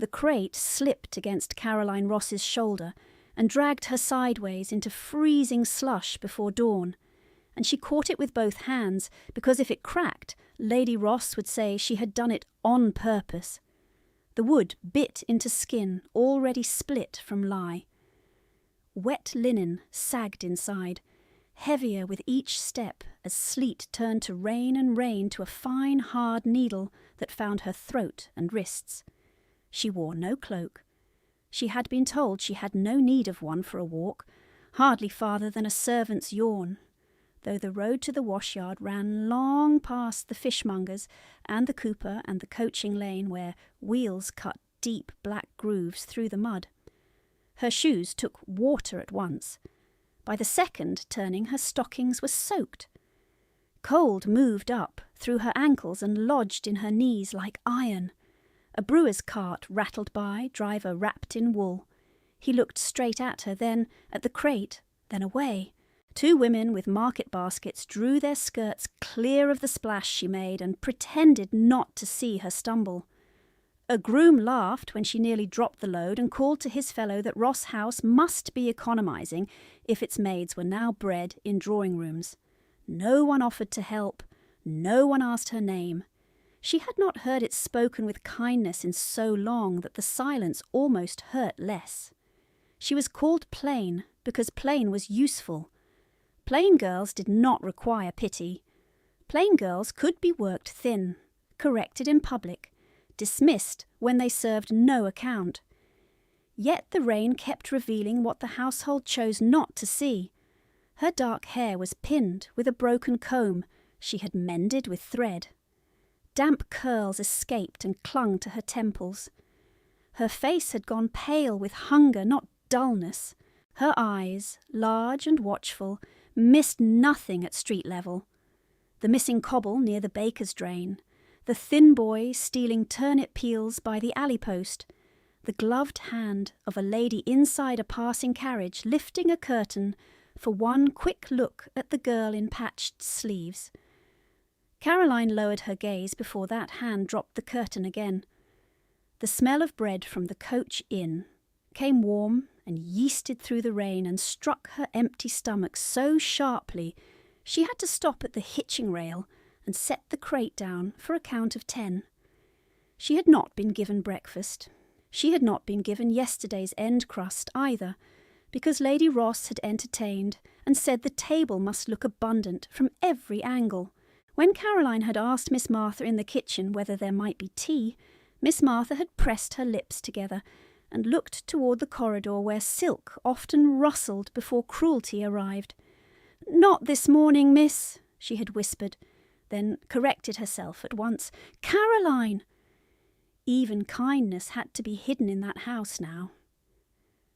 The crate slipped against Caroline Ross's shoulder and dragged her sideways into freezing slush before dawn, and she caught it with both hands because if it cracked, Lady Ross would say she had done it on purpose. The wood bit into skin already split from lye. Wet linen sagged inside, heavier with each step as sleet turned to rain and rain to a fine hard needle that found her throat and wrists. She wore no cloak. She had been told she had no need of one for a walk, hardly farther than a servant's yawn, though the road to the washyard ran long past the fishmonger's and the cooper and the coaching lane where wheels cut deep black grooves through the mud. Her shoes took water at once. By the second turning, her stockings were soaked. Cold moved up through her ankles and lodged in her knees like iron. A brewer's cart rattled by, driver wrapped in wool. He looked straight at her, then at the crate, then away. Two women with market baskets drew their skirts clear of the splash she made and pretended not to see her stumble. A groom laughed when she nearly dropped the load and called to his fellow that Ross House must be economising if its maids were now bred in drawing-rooms. No one offered to help. No one asked her name. She had not heard it spoken with kindness in so long that the silence almost hurt less. She was called plain because plain was useful. Plain girls did not require pity. Plain girls could be worked thin, corrected in public, dismissed when they served no account. Yet the rain kept revealing what the household chose not to see. Her dark hair was pinned with a broken comb she had mended with thread. Damp curls escaped and clung to her temples. Her face had gone pale with hunger, not dullness. Her eyes, large and watchful, missed nothing at street level. The missing cobble near the baker's drain, the thin boy stealing turnip peels by the alley post, the gloved hand of a lady inside a passing carriage lifting a curtain for one quick look at the girl in patched sleeves. Caroline lowered her gaze before that hand dropped the curtain again. The smell of bread from the coach inn came warm and yeasted through the rain and struck her empty stomach so sharply she had to stop at the hitching rail and set the crate down for a count of 10. She had not been given breakfast. She had not been given yesterday's end crust either, because Lady Ross had entertained and said the table must look abundant from every angle. When Caroline had asked Miss Martha in the kitchen whether there might be tea, Miss Martha had pressed her lips together and looked toward the corridor where silk often rustled before cruelty arrived. "Not this morning, miss," she had whispered, then corrected herself at once. "Caroline!" Even kindness had to be hidden in that house now.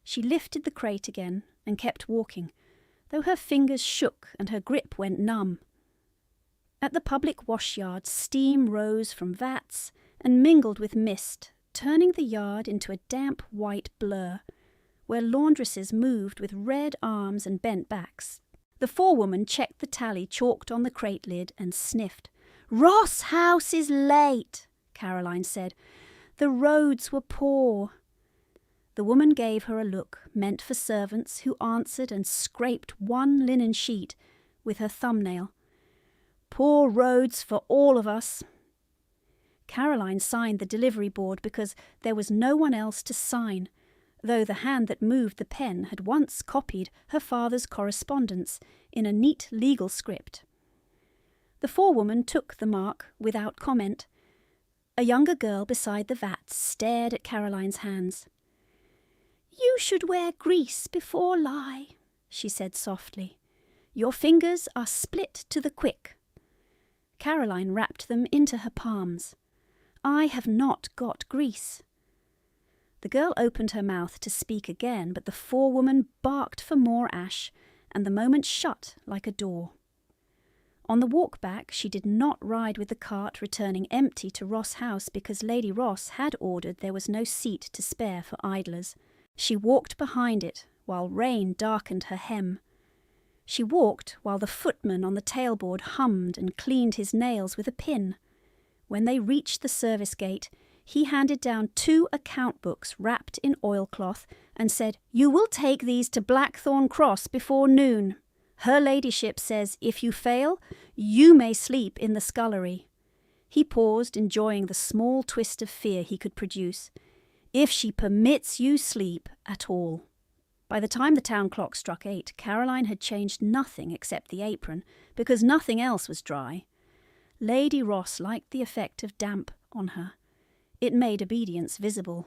She lifted the crate again and kept walking, though her fingers shook and her grip went numb. At the public washyard, steam rose from vats and mingled with mist, turning the yard into a damp white blur, where laundresses moved with red arms and bent backs. The forewoman checked the tally chalked on the crate lid and sniffed. "Ross House is late," Caroline said. "The roads were poor." The woman gave her a look meant for servants who answered and scraped one linen sheet with her thumbnail. "Poor roads for all of us." Caroline signed the delivery board because there was no one else to sign, though the hand that moved the pen had once copied her father's correspondence in a neat legal script. The forewoman took the mark without comment. A younger girl beside the vat stared at Caroline's hands. "You should wear grease before lye," she said softly. "Your fingers are split to the quick." Caroline wrapped them into her palms. "I have not got grease." The girl opened her mouth to speak again, but the forewoman barked for more ash, and the moment shut like a door. On the walk back, she did not ride with the cart returning empty to Ross House because Lady Ross had ordered there was no seat to spare for idlers. She walked behind it while rain darkened her hem. She walked while the footman on the tailboard hummed and cleaned his nails with a pin. When they reached the service gate, he handed down 2 account books wrapped in oilcloth and said, "You will take these to Blackthorn Cross before noon. Her ladyship says if you fail, you may sleep in the scullery." He paused, enjoying the small twist of fear he could produce. "If she permits you sleep at all." By the time the town clock struck 8, Caroline had changed nothing except the apron, because nothing else was dry. Lady Ross liked the effect of damp on her. It made obedience visible.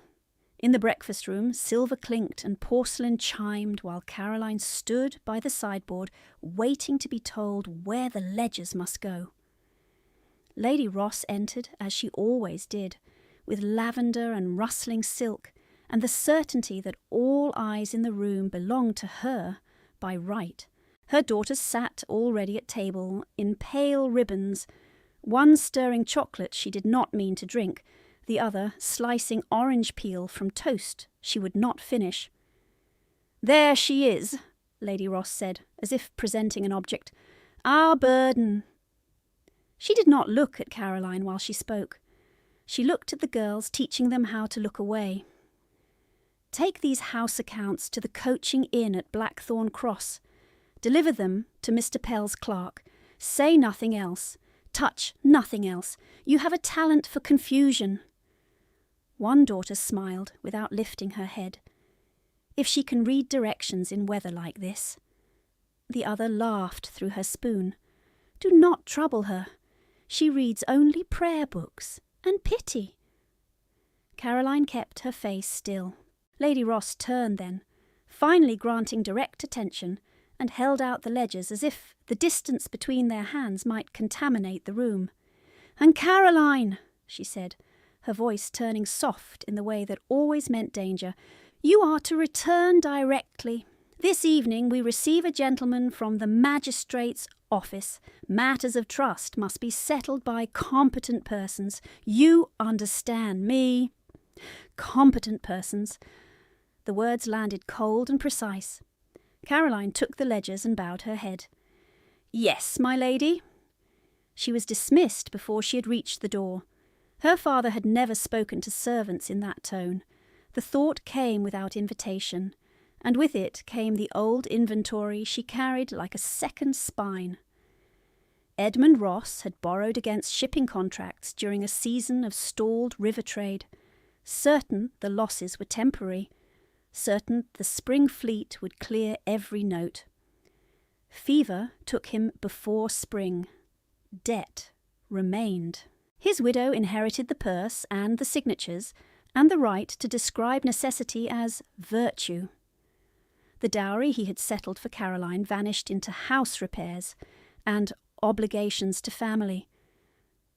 In the breakfast room, silver clinked and porcelain chimed while Caroline stood by the sideboard, waiting to be told where the ledgers must go. Lady Ross entered, as she always did, with lavender and rustling silk, and the certainty that all eyes in the room belonged to her by right. Her daughters sat already at table, in pale ribbons, one stirring chocolate she did not mean to drink, the other slicing orange peel from toast she would not finish. "There she is," Lady Ross said, as if presenting an object. "Our burden." She did not look at Caroline while she spoke. She looked at the girls, teaching them how to look away. "Take these house accounts to the coaching inn at Blackthorn Cross. Deliver them to Mr. Pell's clerk. Say nothing else. Touch nothing else. You have a talent for confusion." One daughter smiled without lifting her head. "If she can read directions in weather like this." The other laughed through her spoon. "Do not trouble her. She reads only prayer books and pity." Caroline kept her face still. Lady Ross turned then, finally granting direct attention, and held out the ledgers as if the distance between their hands might contaminate the room. "And Caroline," she said, her voice turning soft in the way that always meant danger, "you are to return directly. This evening we receive a gentleman from the magistrate's office. Matters of trust must be settled by competent persons. You understand me. Competent persons." The words landed cold and precise. Caroline took the ledgers and bowed her head. "Yes, my lady." She was dismissed before she had reached the door. Her father had never spoken to servants in that tone. The thought came without invitation, and with it came the old inventory she carried like a second spine. Edmund Ross had borrowed against shipping contracts during a season of stalled river trade. Certain the losses were temporary. Certain the spring fleet would clear every note. Fever took him before spring. Debt remained. His widow inherited the purse and the signatures, and the right to describe necessity as virtue. The dowry he had settled for Caroline vanished into house repairs and obligations to family.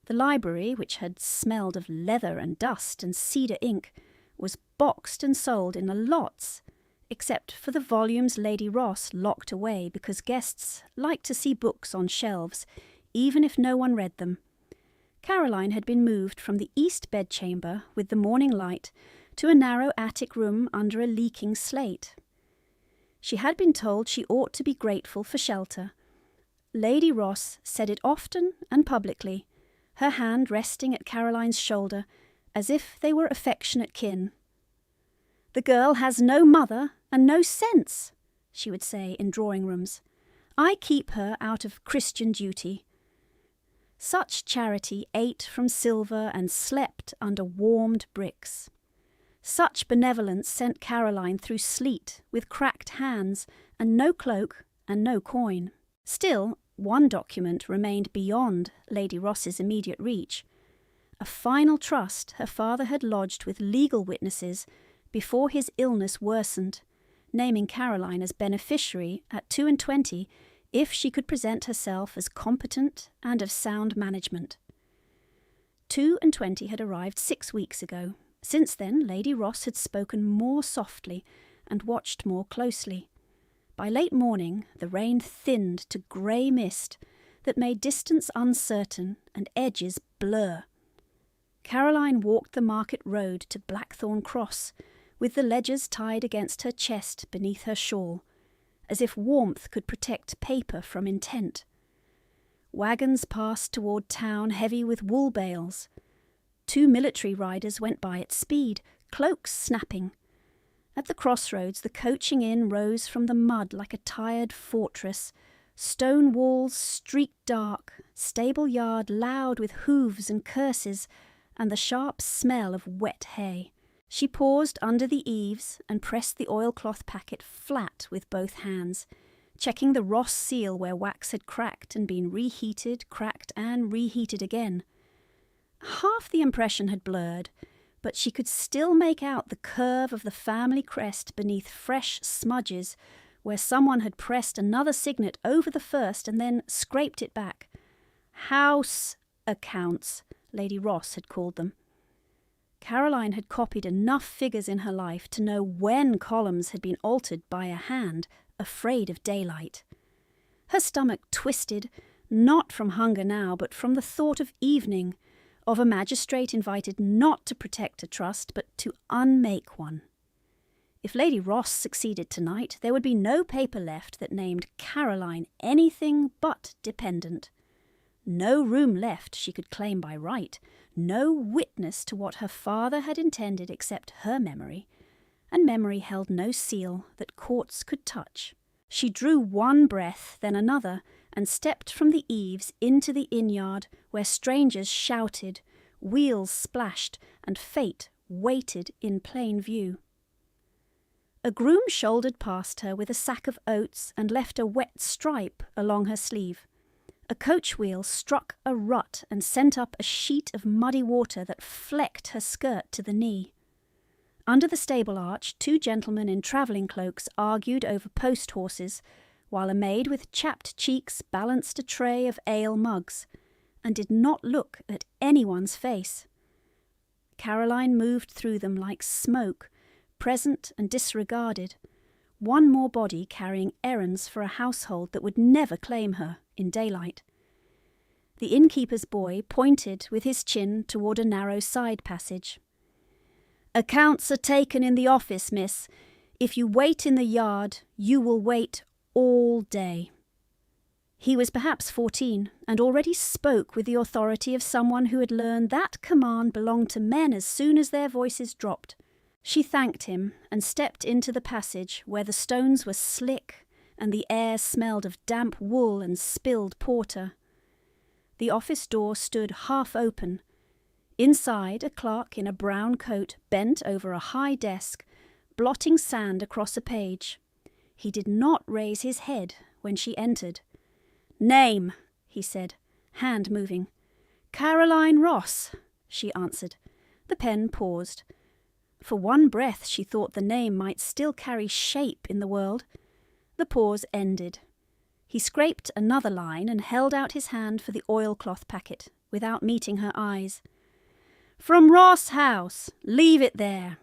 The library, which had smelled of leather and dust and cedar ink, was boxed and sold in lots, except for the volumes Lady Ross locked away because guests liked to see books on shelves, even if no one read them. Caroline had been moved from the east bedchamber with the morning light to a narrow attic room under a leaking slate. She had been told she ought to be grateful for shelter. Lady Ross said it often and publicly, her hand resting at Caroline's shoulder, as if they were affectionate kin. "The girl has no mother and no sense," she would say in drawing-rooms. "I keep her out of Christian duty." Such charity ate from silver and slept under warmed bricks. Such benevolence sent Caroline through sleet with cracked hands and no cloak and no coin. Still, one document remained beyond Lady Ross's immediate reach. A final trust her father had lodged with legal witnesses before his illness worsened, naming Caroline as beneficiary at 22 if she could present herself as competent and of sound management. 22 had arrived 6 weeks ago. Since then, Lady Ross had spoken more softly and watched more closely. By late morning, the rain thinned to grey mist that made distance uncertain and edges blur. Caroline walked the market road to Blackthorn Cross, with the ledgers tied against her chest beneath her shawl, as if warmth could protect paper from intent. Wagons passed toward town heavy with wool bales. 2 military riders went by at speed, cloaks snapping. At the crossroads, the coaching inn rose from the mud like a tired fortress, stone walls streaked dark, stable yard loud with hooves and curses, and the sharp smell of wet hay. She paused under the eaves and pressed the oilcloth packet flat with both hands, checking the Ross seal where wax had cracked and been reheated, cracked and reheated again. Half the impression had blurred, but she could still make out the curve of the family crest beneath fresh smudges where someone had pressed another signet over the first and then scraped it back. House accounts, Lady Ross had called them. Caroline had copied enough figures in her life to know when columns had been altered by a hand afraid of daylight. Her stomach twisted, not from hunger now, but from the thought of evening, of a magistrate invited not to protect a trust, but to unmake one. If Lady Ross succeeded tonight, there would be no paper left that named Caroline anything but dependent. No room left she could claim by right, no witness to what her father had intended except her memory, and memory held no seal that courts could touch. She drew one breath, then another, and stepped from the eaves into the inn-yard, where strangers shouted, wheels splashed, and fate waited in plain view. A groom shouldered past her with a sack of oats and left a wet stripe along her sleeve. A coach wheel struck a rut and sent up a sheet of muddy water that flecked her skirt to the knee. Under the stable arch, 2 gentlemen in travelling cloaks argued over post horses, while a maid with chapped cheeks balanced a tray of ale mugs, and did not look at anyone's face. Caroline moved through them like smoke, present and disregarded, one more body carrying errands for a household that would never claim her in daylight. The innkeeper's boy pointed with his chin toward a narrow side passage. "Accounts are taken in the office, miss. If you wait in the yard, you will wait all day." He was perhaps 14, and already spoke with the authority of someone who had learned that command belonged to men as soon as their voices dropped. She thanked him and stepped into the passage where the stones were slick and the air smelled of damp wool and spilled porter. The office door stood half open. Inside, a clerk in a brown coat bent over a high desk, blotting sand across a page. He did not raise his head when she entered. "Name," he said, hand moving. "Caroline Ross," she answered. The pen paused. For one breath she thought the name might still carry shape in the world. The pause ended. He scraped another line and held out his hand for the oilcloth packet, without meeting her eyes. "From Ross House. Leave it there."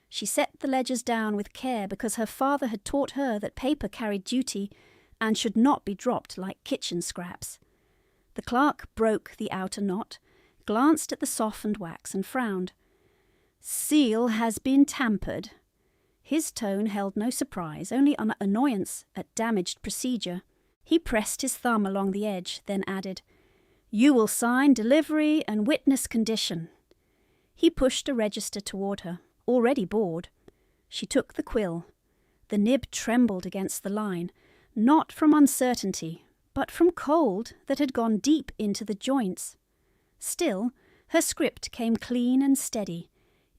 She set the ledgers down with care because her father had taught her that paper carried duty and should not be dropped like kitchen scraps. The clerk broke the outer knot, glanced at the softened wax and frowned. "Seal has been tampered." His tone held no surprise, only annoyance at damaged procedure. He pressed his thumb along the edge, then added, "You will sign delivery and witness condition." He pushed a register toward her, already bored. She took the quill. The nib trembled against the line, not from uncertainty, but from cold that had gone deep into the joints. Still, her script came clean and steady.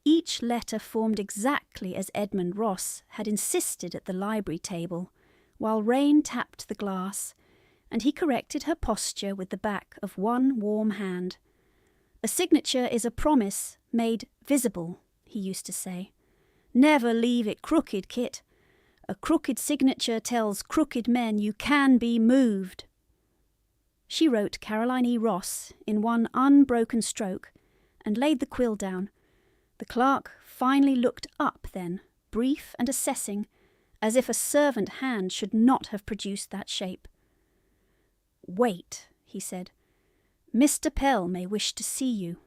Each letter formed exactly as Edmund Ross had insisted at the library table, while rain tapped the glass, and he corrected her posture with the back of one warm hand. "A signature is a promise made visible," he used to say. "Never leave it crooked, Kit. A crooked signature tells crooked men you can be moved." She wrote Caroline E. Ross in one unbroken stroke and laid the quill down. The clerk finally looked up then, brief and assessing, as if a servant hand should not have produced that shape. "Wait," he said. "Mr. Pell may wish to see you."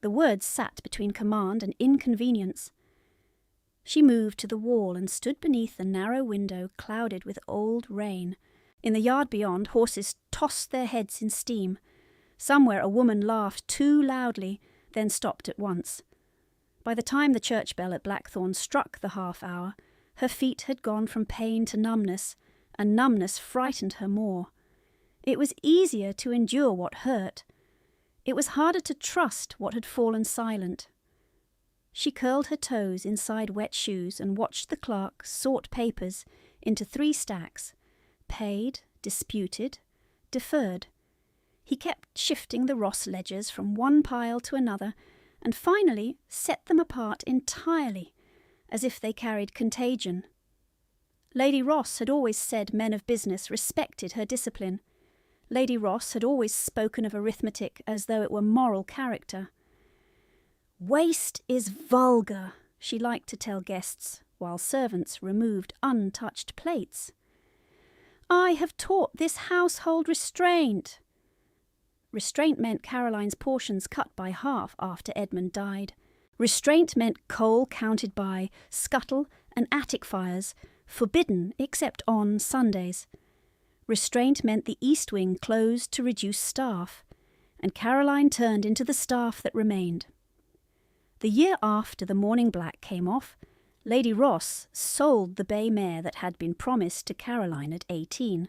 The words sat between command and inconvenience. She moved to the wall and stood beneath the narrow window clouded with old rain. In the yard beyond, horses tossed their heads in steam. Somewhere a woman laughed too loudly, then stopped at once. By the time the church bell at Blackthorn struck the half-hour, her feet had gone from pain to numbness, and numbness frightened her more. It was easier to endure what hurt. It was harder to trust what had fallen silent. She curled her toes inside wet shoes and watched the clerk sort papers into 3 stacks: paid, disputed, deferred. He kept shifting the Ross ledgers from one pile to another, and finally set them apart entirely, as if they carried contagion. Lady Ross had always said men of business respected her discipline. Lady Ross had always spoken of arithmetic as though it were moral character. "Waste is vulgar," she liked to tell guests, while servants removed untouched plates. "I have taught this household restraint." Restraint meant Caroline's portions cut by half after Edmund died. Restraint meant coal counted by, scuttle and attic fires, forbidden except on Sundays. Restraint meant the east wing closed to reduce staff, and Caroline turned into the staff that remained. The year after the morning black came off, Lady Ross sold the bay mare that had been promised to Caroline at 18,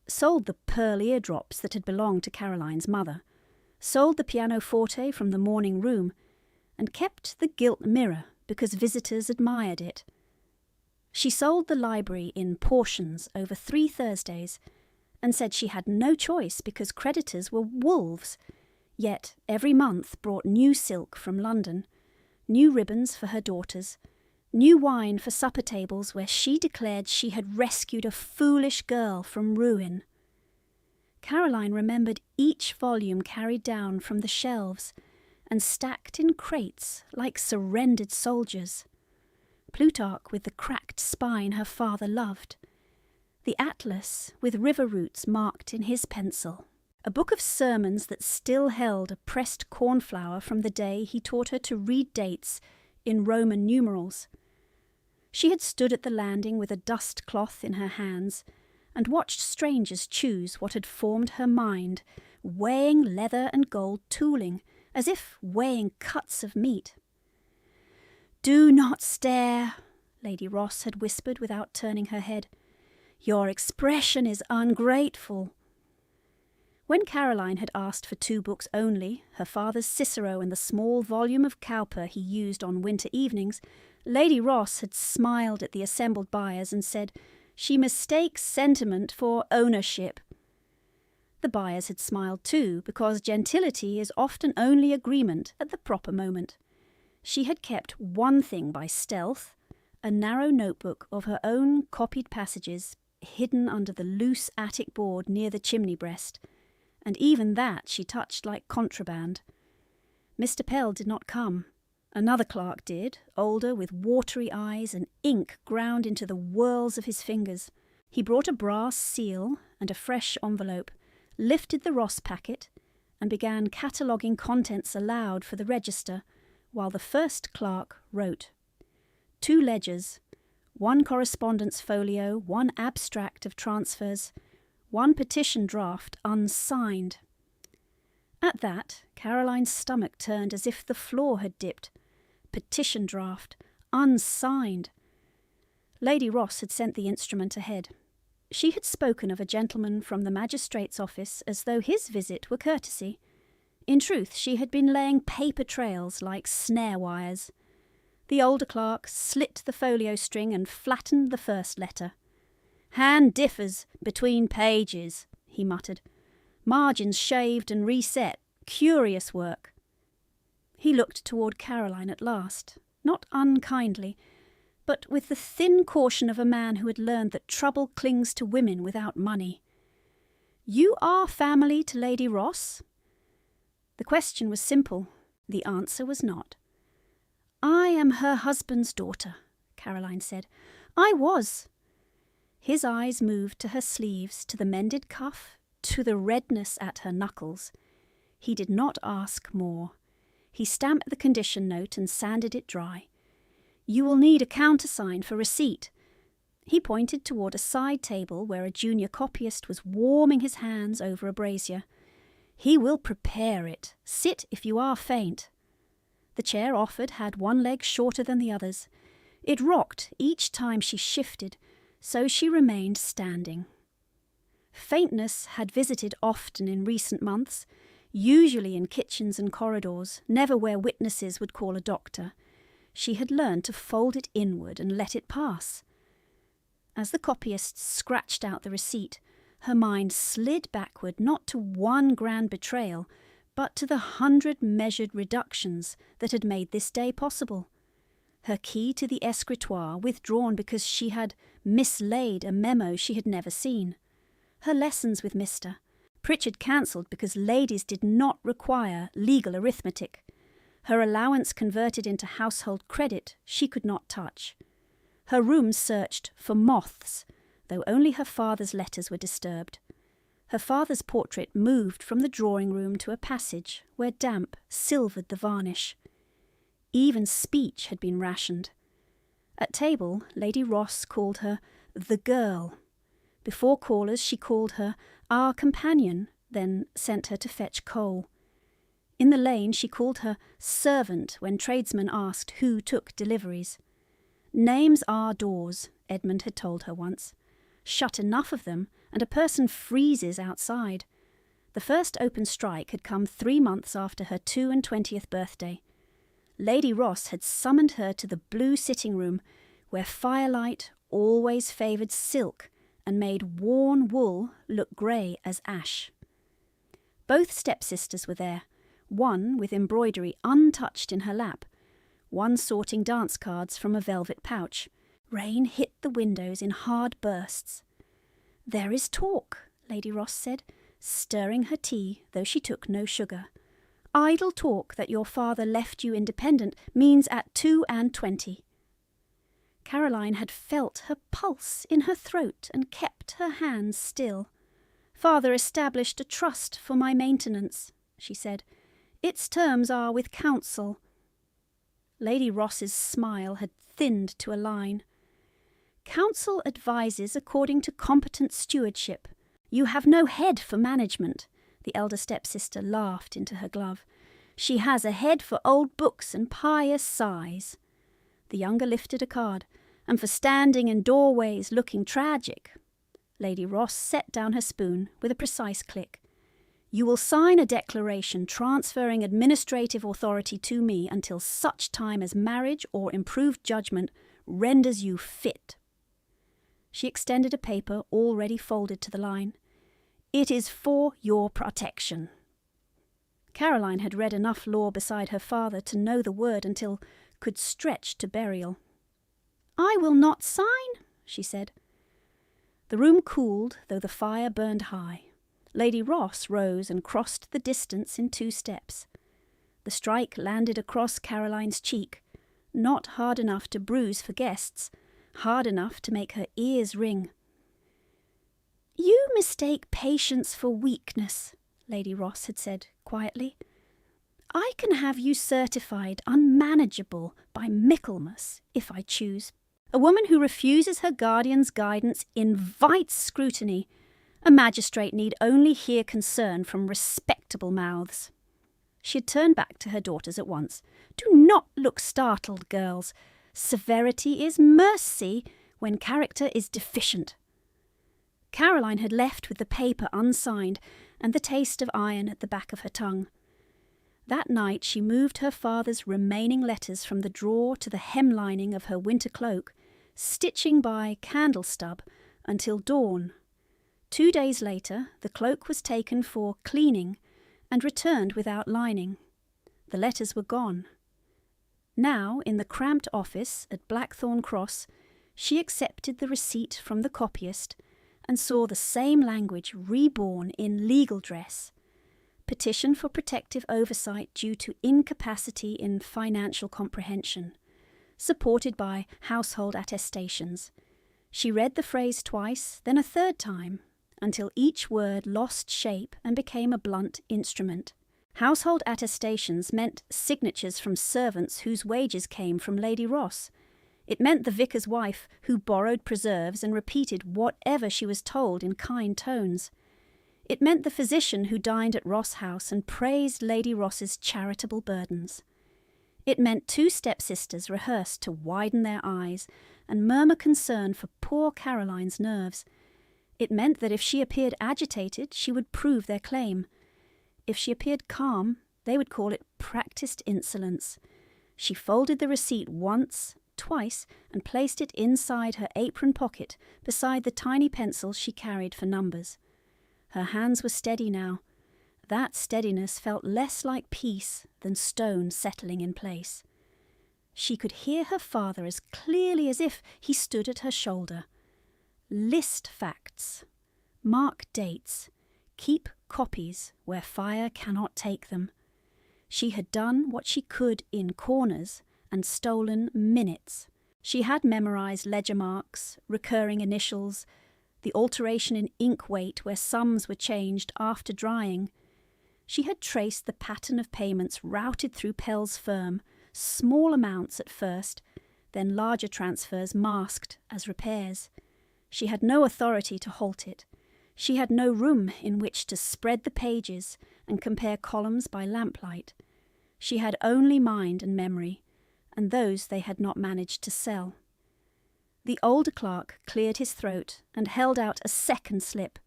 sold the pearl eardrops that had belonged to Caroline's mother, sold the pianoforte from the morning room, and kept the gilt mirror because visitors admired it. She sold the library in portions over 3 Thursdays, and said she had no choice because creditors were wolves, yet every month brought new silk from London, new ribbons for her daughters, new wine for supper tables where she declared she had rescued a foolish girl from ruin. Caroline remembered each volume carried down from the shelves and stacked in crates like surrendered soldiers. Plutarch with the cracked spine her father loved, the Atlas with river routes marked in his pencil, a book of sermons that still held a pressed cornflower from the day he taught her to read dates in Roman numerals. She had stood at the landing with a dust cloth in her hands and watched strangers choose what had formed her mind, weighing leather and gold tooling, as if weighing cuts of meat. "Do not stare," Lady Ross had whispered without turning her head. "Your expression is ungrateful." When Caroline had asked for 2 books only, her father's Cicero and the small volume of Cowper he used on winter evenings, Lady Ross had smiled at the assembled buyers and said she mistakes sentiment for ownership. The buyers had smiled too, because gentility is often only agreement at the proper moment. She had kept one thing by stealth, a narrow notebook of her own copied passages hidden under the loose attic board near the chimney breast, and even that she touched like contraband. Mr. Pell did not come. Another clerk did, older, with watery eyes and ink ground into the whorls of his fingers. He brought a brass seal and a fresh envelope, lifted the Ross packet, and began cataloguing contents aloud for the register, while the first clerk wrote. 2 ledgers, 1 correspondence folio, 1 abstract of transfers, 1 petition draft unsigned. At that, Caroline's stomach turned as if the floor had dipped. Petition draft, unsigned. Lady Ross had sent the instrument ahead. She had spoken of a gentleman from the magistrate's office as though his visit were courtesy. In truth, she had been laying paper trails like snare wires. The older clerk slit the folio string and flattened the first letter. "Hand differs between pages," he muttered. "Margins shaved and reset. Curious work." He looked toward Caroline at last, not unkindly, but with the thin caution of a man who had learned that trouble clings to women without money. "You are family to Lady Ross?" The question was simple. The answer was not. "I am her husband's daughter," Caroline said. "I was." His eyes moved to her sleeves, to the mended cuff, to the redness at her knuckles. He did not ask more. He stamped the condition note and sanded it dry. "You will need a countersign for receipt." He pointed toward a side table where a junior copyist was warming his hands over a brazier. He will prepare it. Sit if you are faint. The chair offered had one leg shorter than the others. It rocked each time she shifted, so she remained standing. Faintness had visited often in recent months, usually in kitchens and corridors, never where witnesses would call a doctor. She had learned to fold it inward and let it pass. As the copyist scratched out the receipt, her mind slid backward not to one grand betrayal, but to the 100 measured reductions that had made this day possible. Her key to the escritoire withdrawn because she had mislaid a memo she had never seen. Her lessons with Mr. Pritchard cancelled because ladies did not require legal arithmetic. Her allowance converted into household credit she could not touch. Her room searched for moths, though only her father's letters were disturbed. Her father's portrait moved from the drawing-room to a passage where damp silvered the varnish. Even speech had been rationed. At table, Lady Ross called her the girl. Before callers she called her our companion, then sent her to fetch coal. In the lane she called her servant when tradesmen asked who took deliveries. Names are doors, Edmund had told her once. Shut enough of them, and a person freezes outside. The first open strike had come 3 months after her 22nd birthday. Lady Ross had summoned her to the blue sitting-room, where firelight always favoured silk and made worn wool look grey as ash. Both stepsisters were there, one with embroidery untouched in her lap, one sorting dance cards from a velvet pouch. Rain hit the windows in hard bursts. "There is talk," Lady Ross said, stirring her tea, though she took no sugar. "Idle talk that your father left you independent means at 22. Caroline had felt her pulse in her throat and kept her hands still. "Father established a trust for my maintenance," she said. "Its terms are with counsel." Lady Ross's smile had thinned to a line. "Counsel advises according to competent stewardship. You have no head for management," the elder stepsister laughed into her glove. "She has a head for old books and pious sighs." The younger lifted a card. "And for standing in doorways looking tragic." Lady Ross set down her spoon with a precise click. "You will sign a declaration transferring administrative authority to me until such time as marriage or improved judgment renders you fit." She extended a paper already folded to the line. "It is for your protection." Caroline had read enough law beside her father to know the word until could stretch to burial. "I will not sign," she said. The room cooled, though the fire burned high. Lady Ross rose and crossed the distance in 2 steps. The strike landed across Caroline's cheek, not hard enough to bruise for guests, hard enough to make her ears ring. "You mistake patience for weakness," Lady Ross had said quietly. "I can have you certified unmanageable by Michaelmas, if I choose. A woman who refuses her guardian's guidance invites scrutiny. A magistrate need only hear concern from respectable mouths." She had turned back to her daughters at once. "Do not look startled, girls. Severity is mercy when character is deficient." Caroline had left with the paper unsigned and the taste of iron at the back of her tongue. That night she moved her father's remaining letters from the drawer to the hemlining of her winter cloak, stitching by candle stub until dawn. 2 days later, the cloak was taken for cleaning and returned without lining. The letters were gone. Now, in the cramped office at Blackthorn Cross, she accepted the receipt from the copyist and saw the same language reborn in legal dress. Petition for protective oversight due to incapacity in financial comprehension, supported by household attestations. She read the phrase twice, then a 3rd time, until each word lost shape and became a blunt instrument. Household attestations meant signatures from servants whose wages came from Lady Ross. It meant the vicar's wife who borrowed preserves and repeated whatever she was told in kind tones. It meant the physician who dined at Ross House and praised Lady Ross's charitable burdens. It meant 2 stepsisters rehearsed to widen their eyes and murmur concern for poor Caroline's nerves. It meant that if she appeared agitated, she would prove their claim. If she appeared calm, they would call it practised insolence. She folded the receipt once, twice, and placed it inside her apron pocket beside the tiny pencils she carried for numbers. Her hands were steady now. That steadiness felt less like peace than stone settling in place. She could hear her father as clearly as if he stood at her shoulder. List facts. Mark dates. Keep copies where fire cannot take them. She had done what she could in corners and stolen minutes. She had memorized ledger marks, recurring initials, the alteration in ink weight where sums were changed after drying. She had traced the pattern of payments routed through Pell's firm, small amounts at first, then larger transfers masked as repairs. She had no authority to halt it. She had no room in which to spread the pages and compare columns by lamplight. She had only mind and memory, and those they had not managed to sell. The older clerk cleared his throat and held out a second slip.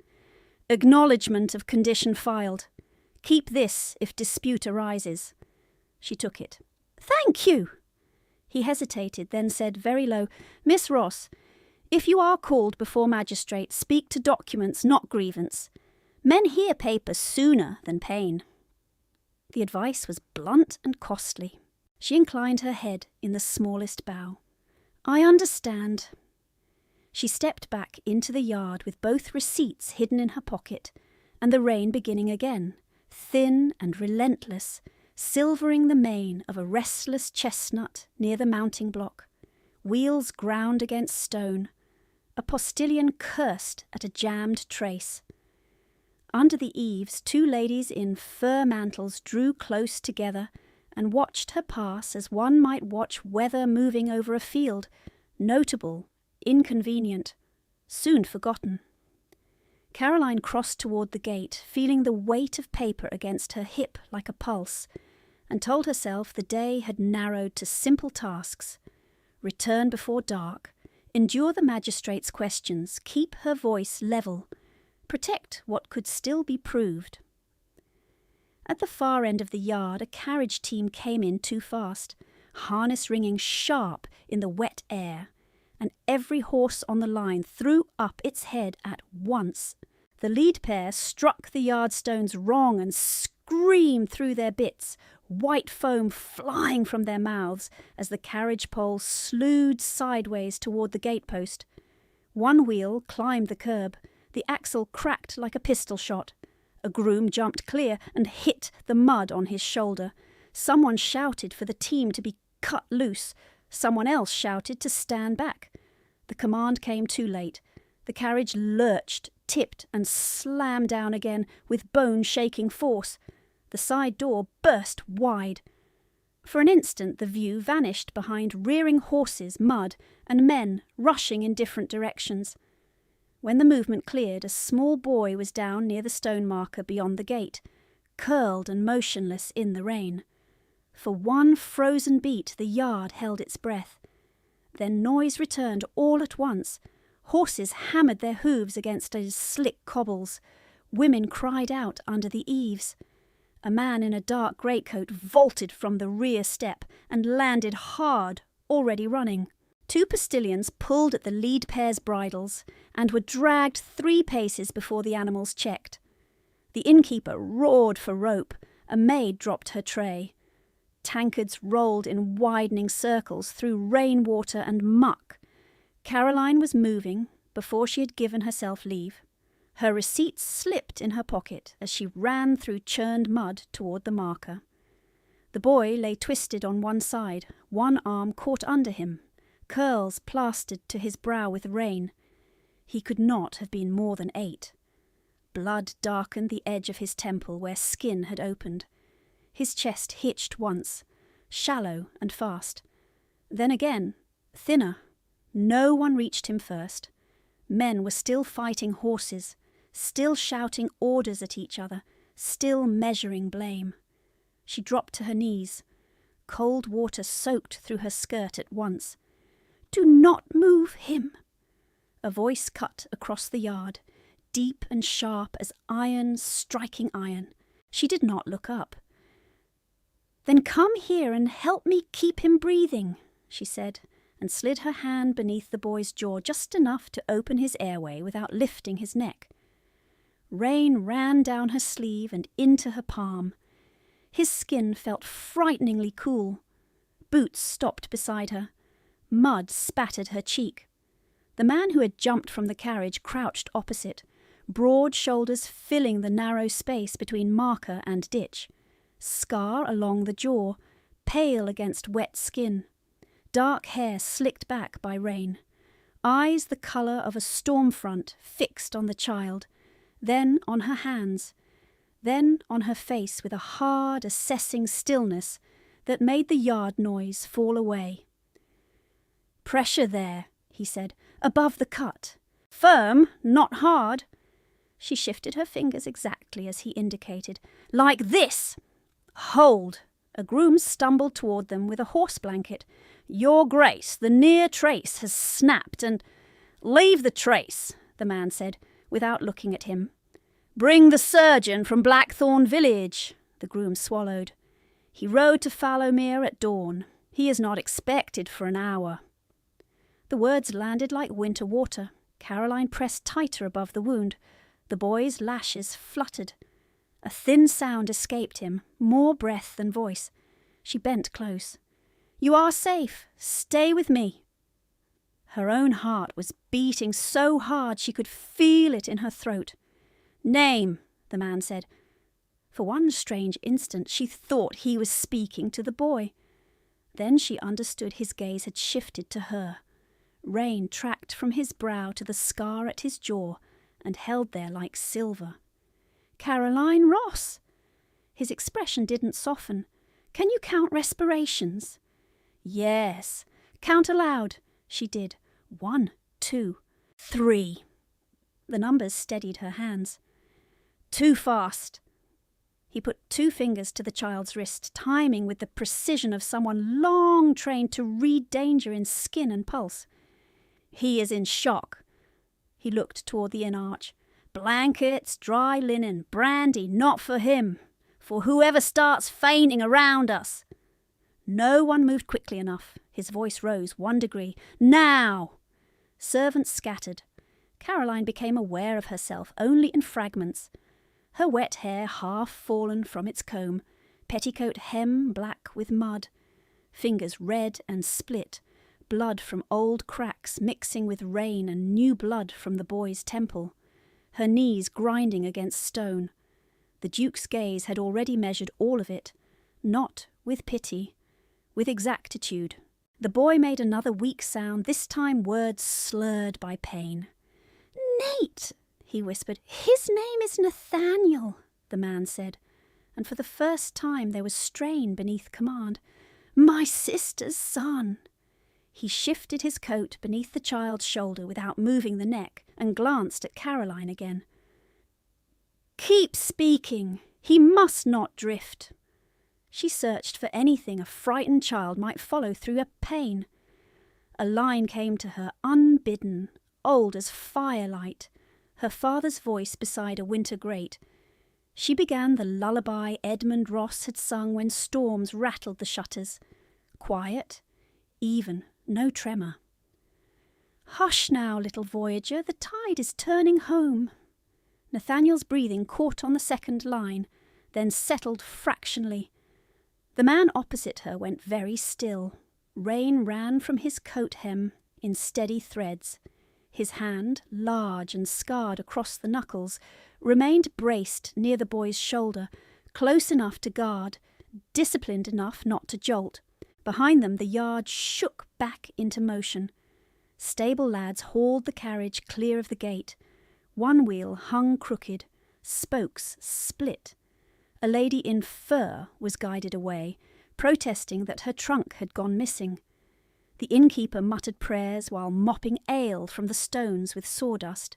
Acknowledgement of condition filed. Keep this if dispute arises. She took it. Thank you. He hesitated, then said very low, Miss Ross, if you are called before magistrate, speak to documents, not grievance. Men hear paper sooner than pain. The advice was blunt and costly. She inclined her head in the smallest bow. I understand. She stepped back into the yard with both receipts hidden in her pocket, and the rain beginning again, thin and relentless, silvering the mane of a restless chestnut near the mounting block. Wheels ground against stone. A postilion cursed at a jammed trace. Under the eaves, 2 ladies in fur mantles drew close together and watched her pass as one might watch weather moving over a field, notable, inconvenient, soon forgotten. Caroline crossed toward the gate, feeling the weight of paper against her hip like a pulse, and told herself the day had narrowed to simple tasks. Return before dark, endure the magistrate's questions, keep her voice level, protect what could still be proved. At the far end of the yard, a carriage team came in too fast, harness ringing sharp in the wet air, and every horse on the line threw up its head at once. The lead pair struck the yard stones wrong and screamed through their bits, white foam flying from their mouths as the carriage pole slewed sideways toward the gatepost. One wheel climbed the curb. The axle cracked like a pistol shot. A groom jumped clear and hit the mud on his shoulder. Someone shouted for the team to be cut loose. Someone else shouted to stand back. The command came too late. The carriage lurched, tipped, and slammed down again with bone-shaking force. The side door burst wide. For an instant the view vanished behind rearing horses, mud, and men rushing in different directions. When the movement cleared, a small boy was down near the stone marker beyond the gate, curled and motionless in the rain. For one frozen beat the yard held its breath. Then noise returned all at once. Horses hammered their hooves against those slick cobbles. Women cried out under the eaves. A man in a dark greatcoat vaulted from the rear step and landed hard, already running. 2 postilions pulled at the lead pair's bridles and were dragged 3 paces before the animals checked. The innkeeper roared for rope. A maid dropped her tray. Tankards rolled in widening circles through rainwater and muck. Caroline was moving before she had given herself leave. Her receipts slipped in her pocket as she ran through churned mud toward the marker. The boy lay twisted on one side, one arm caught under him, curls plastered to his brow with rain. He could not have been more than 8. Blood darkened the edge of his temple where skin had opened. His chest hitched once, shallow and fast. Then again, thinner. No one reached him first. Men were still fighting horses. still shouting orders at each other, still measuring blame. She dropped to her knees. Cold water soaked through her skirt at once. "Do not move him!" A voice cut across the yard, deep and sharp as iron striking iron. She did not look up. "Then come here and help me keep him breathing," she said, and slid her hand beneath the boy's jaw just enough to open his airway without lifting his neck. Rain ran down her sleeve and into her palm. His skin felt frighteningly cool. Boots stopped beside her. Mud spattered her cheek. The man who had jumped from the carriage crouched opposite, broad shoulders filling the narrow space between marker and ditch, scar along the jaw, pale against wet skin, dark hair slicked back by rain, eyes the colour of a storm front fixed on the child, then on her hands, then on her face with a hard, assessing stillness that made the yard noise fall away. "Pressure there," he said, "above the cut. Firm, not hard." She shifted her fingers exactly as he indicated. "Like this! Hold!" A groom stumbled toward them with a horse blanket. "Your Grace, the near trace has snapped and—" "Leave the trace," the man said, without looking at him. "Bring the surgeon from Blackthorn village." The groom swallowed. "He rode to Fallowmere at dawn. He is not expected for an hour." The words landed like winter water. Caroline pressed tighter above the wound. The boy's lashes fluttered. A thin sound escaped him, more breath than voice. She bent close. "You are safe. Stay with me." Her own heart was beating so hard she could feel it in her throat. "Name," the man said. For one strange instant she thought he was speaking to the boy. Then she understood his gaze had shifted to her. Rain tracked from his brow to the scar at his jaw and held there like silver. "Caroline Ross!" His expression didn't soften. "Can you count respirations?" "Yes. Count aloud." She did. 1, 2, 3. The numbers steadied her hands. "Too fast." He put 2 fingers to the child's wrist, timing with the precision of someone long trained to read danger in skin and pulse. "He is in shock." He looked toward the inn arch. "Blankets, dry linen, brandy, not for him. For whoever starts fainting around us." No one moved quickly enough. His voice rose 1 degree. "Now!" Servants scattered. Caroline became aware of herself only in fragments. Her wet hair half fallen from its comb, petticoat hem black with mud, fingers red and split, blood from old cracks mixing with rain and new blood from the boy's temple, her knees grinding against stone. The Duke's gaze had already measured all of it, not with pity, with exactitude. The boy made another weak sound, this time words slurred by pain. "Nate!" he whispered. "His name is Nathaniel," the man said, and for the first time there was strain beneath command. "My sister's son." He shifted his coat beneath the child's shoulder without moving the neck and glanced at Caroline again. "Keep speaking. He must not drift." She searched for anything a frightened child might follow through a pain. A line came to her, unbidden, old as firelight, her father's voice beside a winter grate. She began the lullaby Edmund Ross had sung when storms rattled the shutters. Quiet, even, no tremor. "Hush now, little voyager, the tide is turning home." Nathaniel's breathing caught on the second line, then settled fractionally. The man opposite her went very still. Rain ran from his coat hem in steady threads. His hand, large and scarred across the knuckles, remained braced near the boy's shoulder, close enough to guard, disciplined enough not to jolt. Behind them the yard shook back into motion. Stable lads hauled the carriage clear of the gate. One wheel hung crooked, spokes split. A lady in fur was guided away, protesting that her trunk had gone missing. The innkeeper muttered prayers while mopping ale from the stones with sawdust.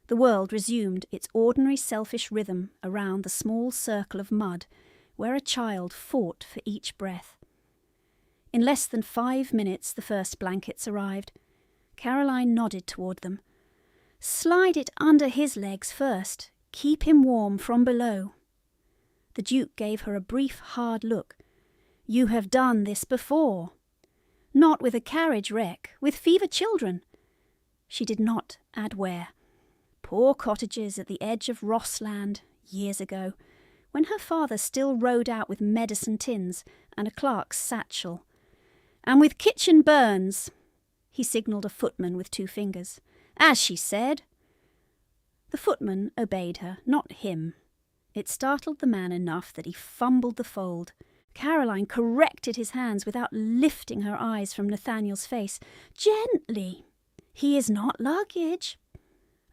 The world resumed its ordinary selfish rhythm around the small circle of mud where a child fought for each breath. In less than 5 minutes the first blankets arrived. Caroline nodded toward them. "Slide it under his legs first. Keep him warm from below." The Duke gave her a brief, hard look. "You have done this before." "Not with a carriage wreck, with fever children." She did not add where. Poor cottages at the edge of Rossland, years ago, when her father still rode out with medicine tins and a clerk's satchel. "And with kitchen burns." He signalled a footman with 2 fingers. "As she said." The footman obeyed her, not him. It startled the man enough that he fumbled the fold. Caroline corrected his hands without lifting her eyes from Nathaniel's face. "Gently. He is not luggage."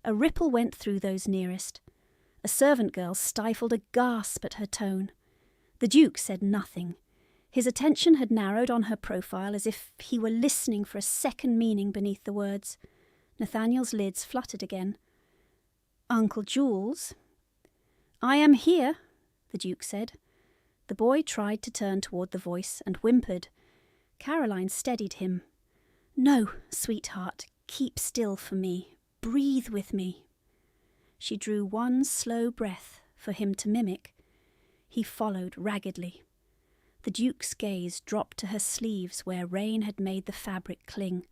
A ripple went through those nearest. A servant girl stifled a gasp at her tone. The Duke said nothing. His attention had narrowed on her profile as if he were listening for a second meaning beneath the words. Nathaniel's lids fluttered again. "Uncle Jules?" "I am here," the Duke said. The boy tried to turn toward the voice and whimpered. Caroline steadied him. "No, sweetheart, keep still for me. Breathe with me." She drew one slow breath for him to mimic. He followed raggedly. The Duke's gaze dropped to her sleeves where rain had made the fabric cling.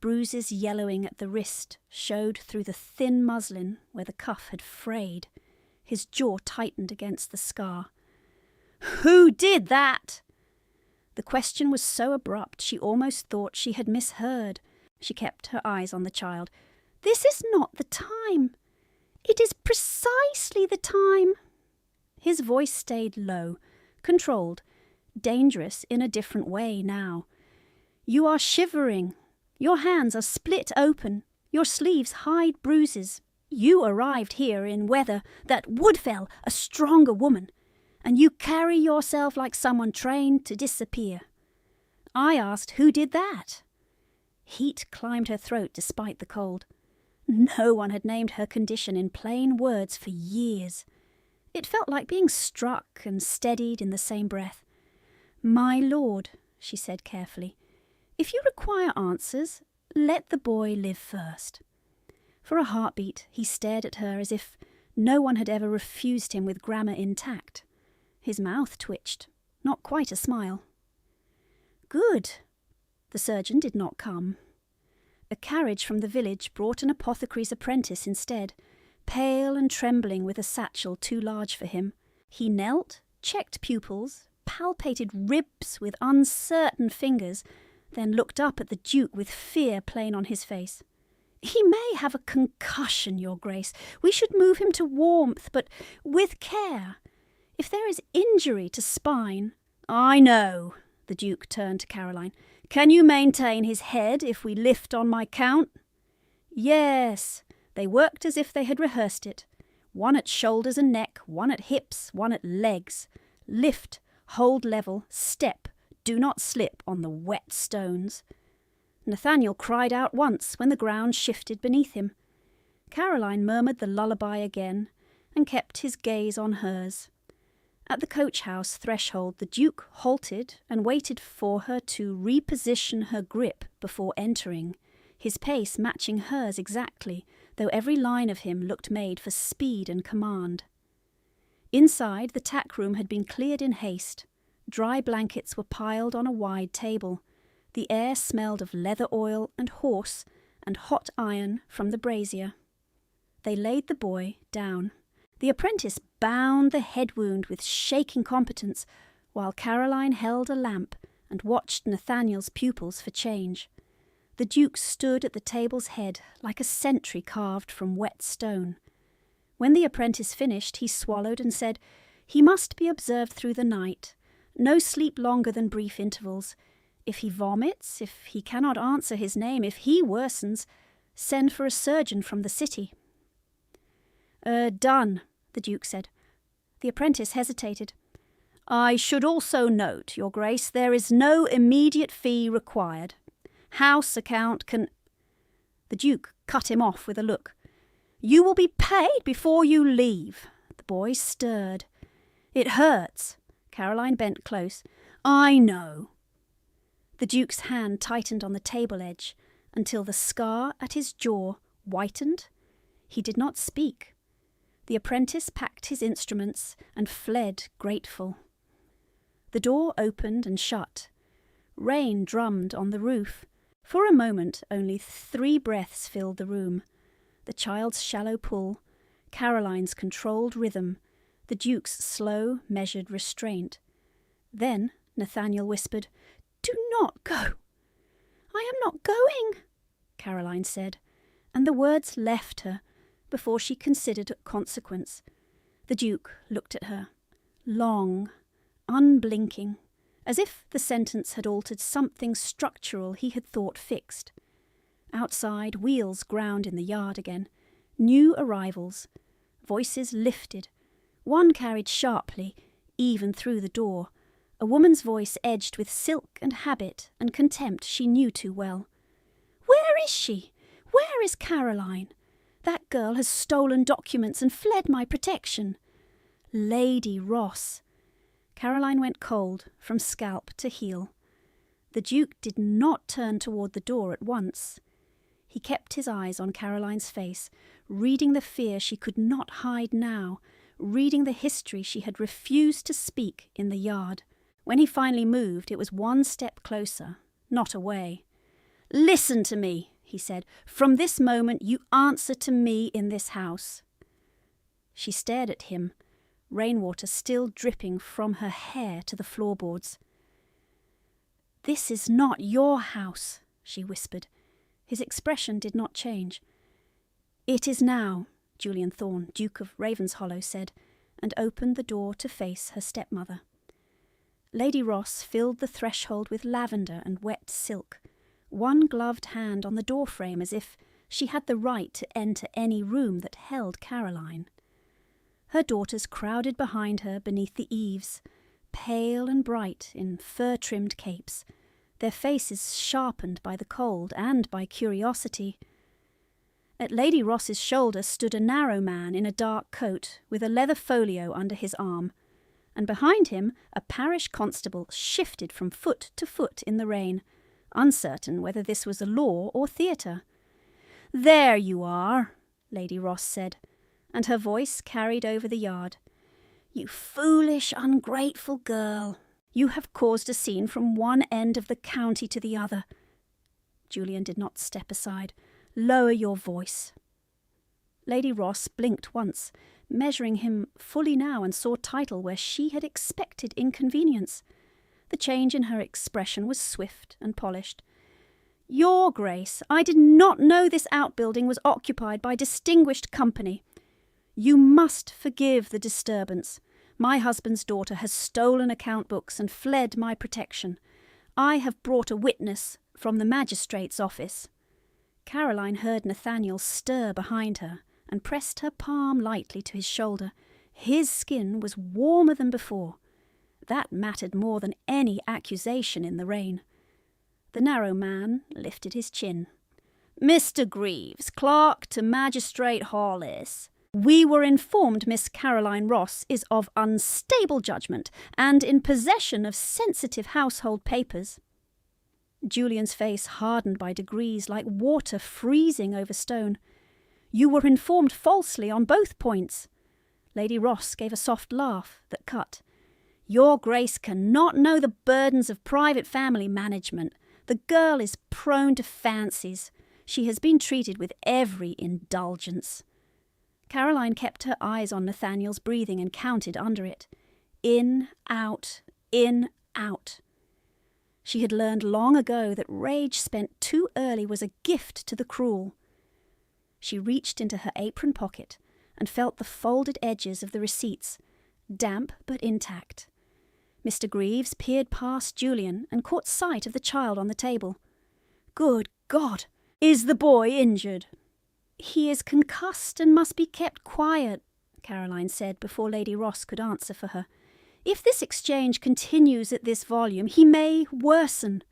Bruises yellowing at the wrist showed through the thin muslin where the cuff had frayed. His jaw tightened against the scar. "Who did that?" The question was so abrupt she almost thought she had misheard. She kept her eyes on the child. "This is not the time. It is precisely the time." His voice stayed low, controlled, dangerous in a different way now. "You are shivering. Your hands are split open. Your sleeves hide bruises. You arrived here in weather that Woodfell, a stronger woman, and you carry yourself like someone trained to disappear." I asked who did that. Heat climbed her throat despite the cold. No one had named her condition in plain words for years. It felt like being struck and steadied in the same breath. "My lord," she said carefully, "if you require answers, let the boy live first." For a heartbeat, he stared at her as if no one had ever refused him with grammar intact. His mouth twitched, not quite a smile. "Good." The surgeon did not come. A carriage from the village brought an apothecary's apprentice instead, pale and trembling with a satchel too large for him. He knelt, checked pupils, palpated ribs with uncertain fingers, then looked up at the Duke with fear plain on his face. "He may have a concussion, Your Grace. We should move him to warmth, but with care. If there is injury to spine—" "I know." The Duke turned to Caroline. "Can you maintain his head if we lift on my count?" Yes. They worked as if they had rehearsed it. One at shoulders and neck, one at hips, one at legs. Lift, hold level, step, do not slip on the wet stones. Nathaniel cried out once when the ground shifted beneath him. Caroline murmured the lullaby again and kept his gaze on hers. At the coach-house threshold, the Duke halted and waited for her to reposition her grip before entering, his pace matching hers exactly, though every line of him looked made for speed and command. Inside, the tack room had been cleared in haste. Dry blankets were piled on a wide table. The air smelled of leather oil and horse and hot iron from the brazier. They laid the boy down. The apprentice bound the head wound with shaking competence, while Caroline held a lamp and watched Nathaniel's pupils for change. The Duke stood at the table's head like a sentry carved from wet stone. When the apprentice finished, he swallowed and said, "He must be observed through the night. No sleep longer than brief intervals. If he vomits, if he cannot answer his name, if he worsens, send for a surgeon from the city." "Done," the Duke said. The apprentice hesitated. "I should also note, Your Grace, there is no immediate fee required. House account can—" The Duke cut him off with a look. You will be paid before you leave." The boy stirred. "It hurts." Caroline bent close. "I know." The Duke's hand tightened on the table edge until the scar at his jaw whitened. He did not speak. The apprentice packed his instruments and fled grateful. The door opened and shut. Rain drummed on the roof. For a moment only 3 breaths filled the room. The child's shallow pull, Caroline's controlled rhythm, the Duke's slow, measured restraint. Then Nathaniel whispered, "Do not go." "I am not going," Caroline said, and the words left her before she considered consequence. The Duke looked at her, long, unblinking, as if the sentence had altered something structural he had thought fixed. Outside, wheels ground in the yard again. New arrivals. Voices lifted. One carried sharply, even through the door. A woman's voice edged with silk and habit and contempt she knew too well. "Where is she? Where is Caroline? That girl has stolen documents and fled my protection." Lady Ross. Caroline went cold from scalp to heel. The Duke did not turn toward the door at once. He kept his eyes on Caroline's face, reading the fear she could not hide now, reading the history she had refused to speak in the yard. When he finally moved, it was 1 step closer, not away. "Listen to me," he said. "From this moment you answer to me in this house." She stared at him, rainwater still dripping from her hair to the floorboards. "This is not your house," she whispered. His expression did not change. "It is now," Julian Thorne, Duke of Ravenshollow, said, and opened the door to face her stepmother. Lady Ross filled the threshold with lavender and wet silk, one gloved hand on the doorframe as if she had the right to enter any room that held Caroline. Her daughters crowded behind her beneath the eaves, pale and bright in fur-trimmed capes, their faces sharpened by the cold and by curiosity. At Lady Ross's shoulder stood a narrow man in a dark coat with a leather folio under his arm, and behind him a parish constable shifted from foot to foot in the rain, uncertain whether this was a law or theatre. "There you are," Lady Ross said, and her voice carried over the yard. "You foolish, ungrateful girl. You have caused a scene from one end of the county to the other." Julian did not step aside. "Lower your voice." Lady Ross blinked once, measuring him fully now, and saw title where she had expected inconvenience. The change in her expression was swift and polished. "Your Grace, I did not know this outbuilding was occupied by distinguished company. You must forgive the disturbance. My husband's daughter has stolen account books and fled my protection. I have brought a witness from the magistrate's office." Caroline heard Nathaniel stir behind her and pressed her palm lightly to his shoulder. His skin was warmer than before. That mattered more than any accusation in the rain. The narrow man lifted his chin. "Mr. Greaves, clerk to Magistrate Hollis. We were informed Miss Caroline Ross is of unstable judgment and in possession of sensitive household papers." Julian's face hardened by degrees like water freezing over stone. "You were informed falsely on both points." Lady Ross gave a soft laugh that cut. "Your Grace cannot know the burdens of private family management. The girl is prone to fancies. She has been treated with every indulgence." Caroline kept her eyes on Nathaniel's breathing and counted under it. In, out, in, out. She had learned long ago that rage spent too early was a gift to the cruel. She reached into her apron pocket and felt the folded edges of the receipts, damp but intact. Mr. Greaves peered past Julian and caught sight of the child on the table. "Good God! Is the boy injured?" "He is concussed and must be kept quiet," Caroline said before Lady Ross could answer for her. "If this exchange continues at this volume, he may worsen."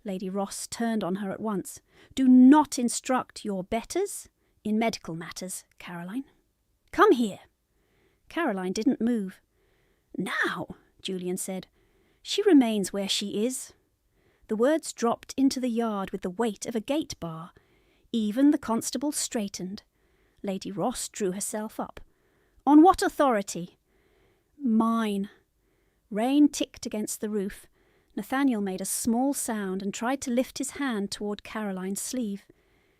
Lady Ross turned on her at once. "Do not instruct your betters. in medical matters, Caroline. Come here." Caroline didn't move. "Now," Julian said. "She remains where she is." The words dropped into the yard with the weight of a gate bar. Even the constable straightened. Lady Ross drew herself up. "On what authority?" "Mine." Rain ticked against the roof. Nathaniel made a small sound and tried to lift his hand toward Caroline's sleeve.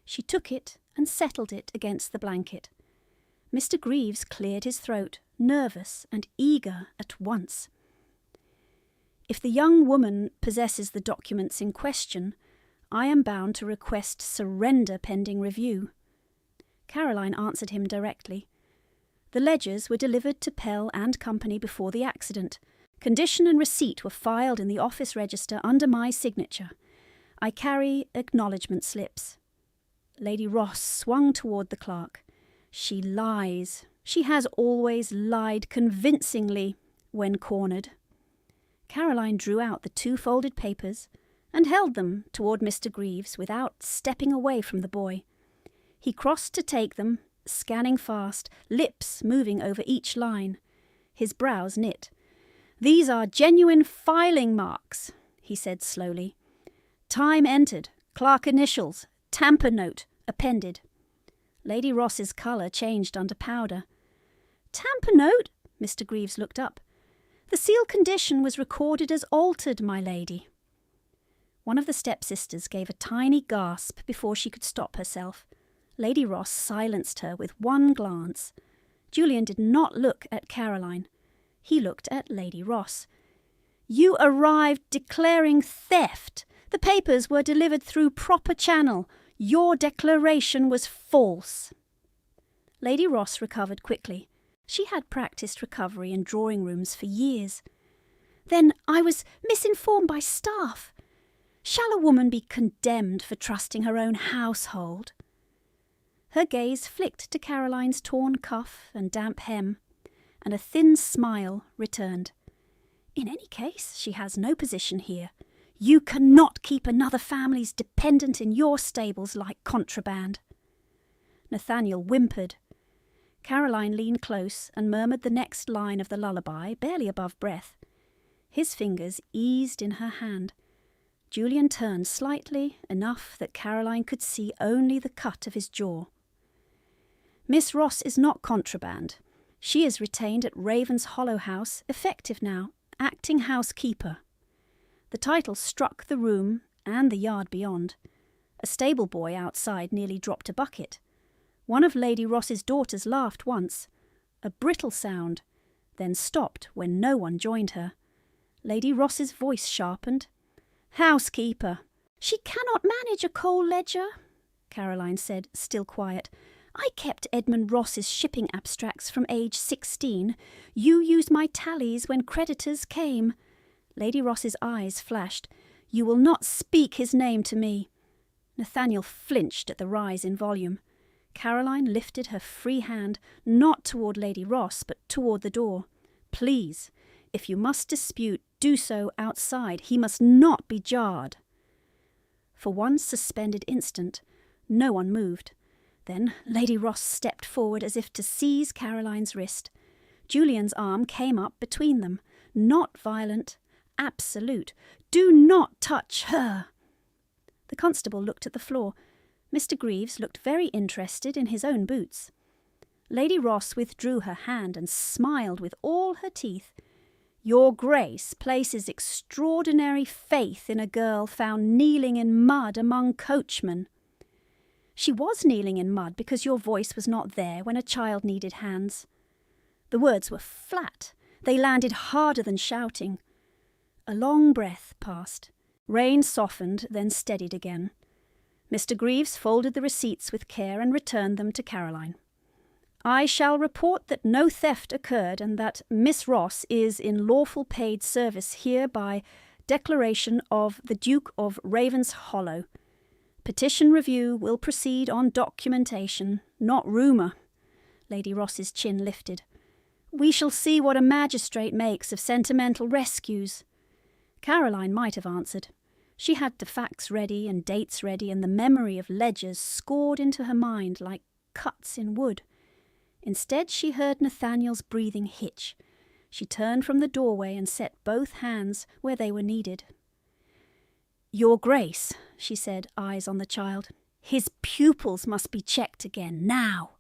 She took it and settled it against the blanket. Mr. Greaves cleared his throat, nervous and eager at once. "If the young woman possesses the documents in question, I am bound to request surrender pending review." Caroline answered him directly. "The ledgers were delivered to Pell and Company before the accident. Condition and receipt were filed in the office register under my signature. I carry acknowledgement slips." Lady Ross swung toward the clerk. "She lies. She has always lied convincingly when cornered." Caroline drew out the 2 folded papers and held them toward Mr. Greaves without stepping away from the boy. He crossed to take them, scanning fast, lips moving over each line. His brows knit. "These are genuine filing marks," he said slowly. "Time entered, clerk initials, tamper note appended." Lady Ross's colour changed under powder. "Tamper note?" Mr. Greaves looked up. "The seal condition was recorded as altered, my lady." One of the stepsisters gave a tiny gasp before she could stop herself. Lady Ross silenced her with one glance. Julian did not look at Caroline. He looked at Lady Ross. "You arrived declaring theft. The papers were delivered through proper channel. Your declaration was false." Lady Ross recovered quickly. She had practiced recovery in drawing rooms for years. "Then I was misinformed by staff. Shall a woman be condemned for trusting her own household?" Her gaze flicked to Caroline's torn cuff and damp hem, and a thin smile returned. "In any case, she has no position here. You cannot keep another family's dependent in your stables like contraband." Nathaniel whimpered. Caroline leaned close and murmured the next line of the lullaby, barely above breath. His fingers eased in her hand. Julian turned slightly, enough that Caroline could see only the cut of his jaw. "Miss Ross is not contraband. She is retained at Raven's Hollow House, effective now, acting housekeeper." The title struck the room and the yard beyond. A stable boy outside nearly dropped a bucket. One of Lady Ross's daughters laughed once, a brittle sound, then stopped when no one joined her. Lady Ross's voice sharpened. "Housekeeper." "She cannot manage a coal ledger," Caroline said, still quiet. "I kept Edmund Ross's shipping abstracts from age 16. You used my tallies when creditors came." Lady Ross's eyes flashed. "You will not speak his name to me." Nathaniel flinched at the rise in volume. Caroline lifted her free hand, not toward Lady Ross, but toward the door. "Please, if you must dispute, do so outside. He must not be jarred." For one suspended instant, no one moved. Then Lady Ross stepped forward as if to seize Caroline's wrist. Julian's arm came up between them. Not violent, absolute. "Do not touch her." The constable looked at the floor. Mr. Greaves looked very interested in his own boots. Lady Ross withdrew her hand and smiled with all her teeth. "Your Grace places extraordinary faith in a girl found kneeling in mud among coachmen." "She was kneeling in mud because your voice was not there when a child needed hands." The words were flat. They landed harder than shouting. A long breath passed. Rain softened, then steadied again. Mr. Greaves folded the receipts with care and returned them to Caroline. "I shall report that no theft occurred and that Miss Ross is in lawful paid service here by declaration of the Duke of Raven's Hollow. Petition review will proceed on documentation, not rumour." Lady Ross's chin lifted. "We shall see what a magistrate makes of sentimental rescues." Caroline might have answered. She had the facts ready and dates ready and the memory of ledgers scored into her mind like cuts in wood. Instead, she heard Nathaniel's breathing hitch. She turned from the doorway and set both hands where they were needed. "Your Grace," she said, eyes on the child. "His pupils must be checked again, now."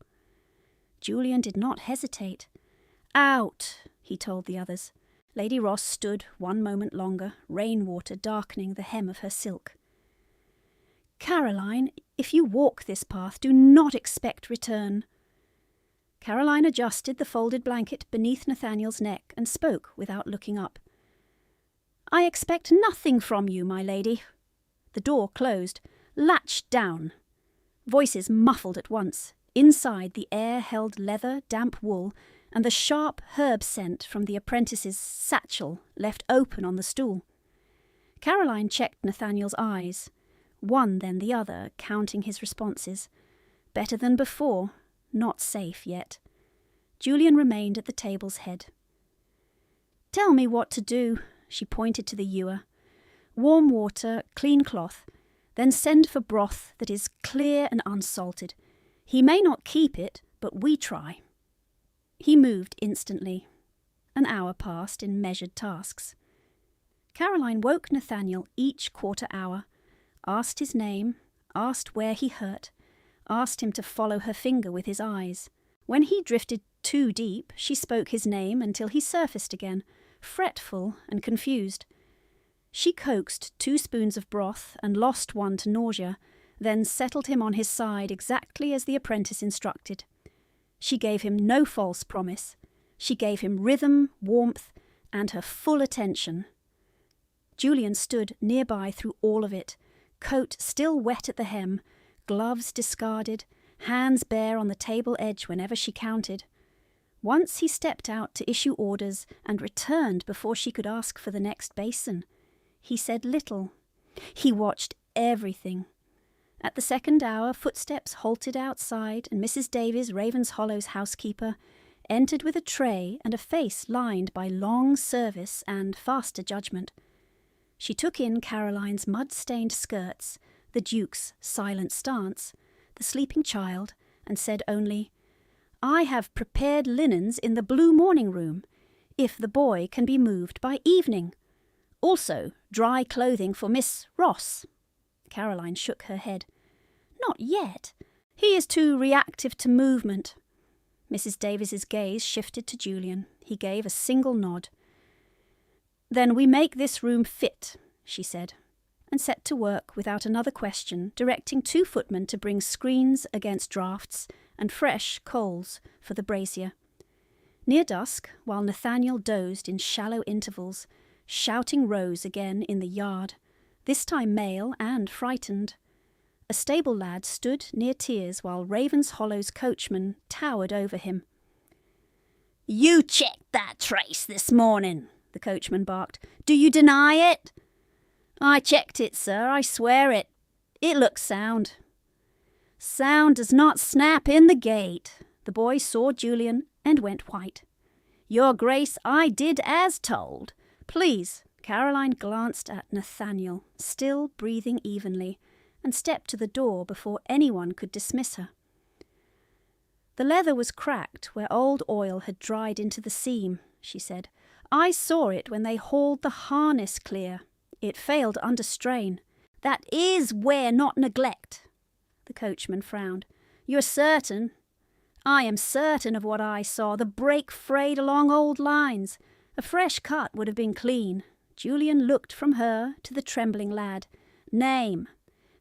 Julian did not hesitate. "Out," he told the others. Lady Ross stood one moment longer, rainwater darkening the hem of her silk. "Caroline, if you walk this path, do not expect return." Caroline adjusted the folded blanket beneath Nathaniel's neck and spoke without looking up. "I expect nothing from you, my lady." The door closed. "Latch down." Voices muffled at once. Inside, the air held leather, damp wool, and the sharp herb scent from the apprentice's satchel left open on the stool. Caroline checked Nathaniel's eyes, one then the other, counting his responses. Better than before, not safe yet. Julian remained at the table's head. "Tell me what to do," she pointed to the ewer. "Warm water, clean cloth, then send for broth that is clear and unsalted. He may not keep it, but we try." He moved instantly. An hour passed in measured tasks. Caroline woke Nathaniel each quarter hour, asked his name, asked where he hurt, asked him to follow her finger with his eyes. When he drifted too deep, she spoke his name until he surfaced again, fretful and confused. She coaxed 2 spoons of broth and lost one to nausea, then settled him on his side exactly as the apprentice instructed. She gave him no false promise. She gave him rhythm, warmth, and her full attention. Julian stood nearby through all of it, coat still wet at the hem, gloves discarded, hands bare on the table edge whenever she counted. Once he stepped out to issue orders and returned before she could ask for the next basin. He said little. He watched everything. At the second hour, footsteps halted outside, and Mrs. Davies, Ravenshollow's housekeeper, entered with a tray and a face lined by long service and faster judgment. She took in Caroline's mud-stained skirts, the Duke's silent stance, the sleeping child, and said only, "I have prepared linens in the blue morning room, if the boy can be moved by evening. Also, dry clothing for Miss Ross." Caroline shook her head. "Not yet. He is too reactive to movement." Mrs. Davies's gaze shifted to Julian. He gave a single nod. "Then we make this room fit," she said, and set to work without another question, directing 2 footmen to bring screens against draughts and fresh coals for the brazier. Near dusk, while Nathaniel dozed in shallow intervals, shouting rose again in the yard, this time male and frightened. A stable lad stood near Tiers while Ravenshollow's coachman towered over him. "You checked that trace this morning," the coachman barked. "Do you deny it?" "I checked it, sir, I swear it. It looks sound." "Sound does not snap in the gate." The boy saw Julian and went white. "Your Grace, I did as told. Please." Caroline glanced at Nathaniel, still breathing evenly, and stepped to the door before anyone could dismiss her. "The leather was cracked where old oil had dried into the seam," she said. "I saw it when they hauled the harness clear. It failed under strain." "That is wear, not neglect." The coachman frowned. "You're certain?" "I am certain of what I saw. The brake frayed along old lines. A fresh cut would have been clean." Julian looked from her to the trembling lad. "Name?"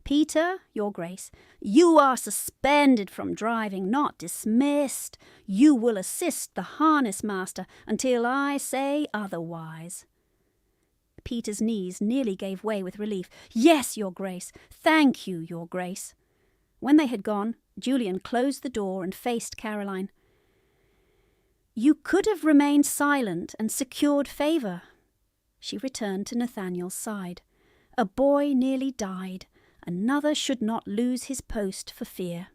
"Peter, Your Grace." "You are suspended from driving, not dismissed. You will assist the harness master until I say otherwise." Peter's knees nearly gave way with relief. "Yes, Your Grace. Thank you, Your Grace." When they had gone, Julian closed the door and faced Caroline. "You could have remained silent and secured favour." She returned to Nathaniel's side. "A boy nearly died. Another should not lose his post for fear."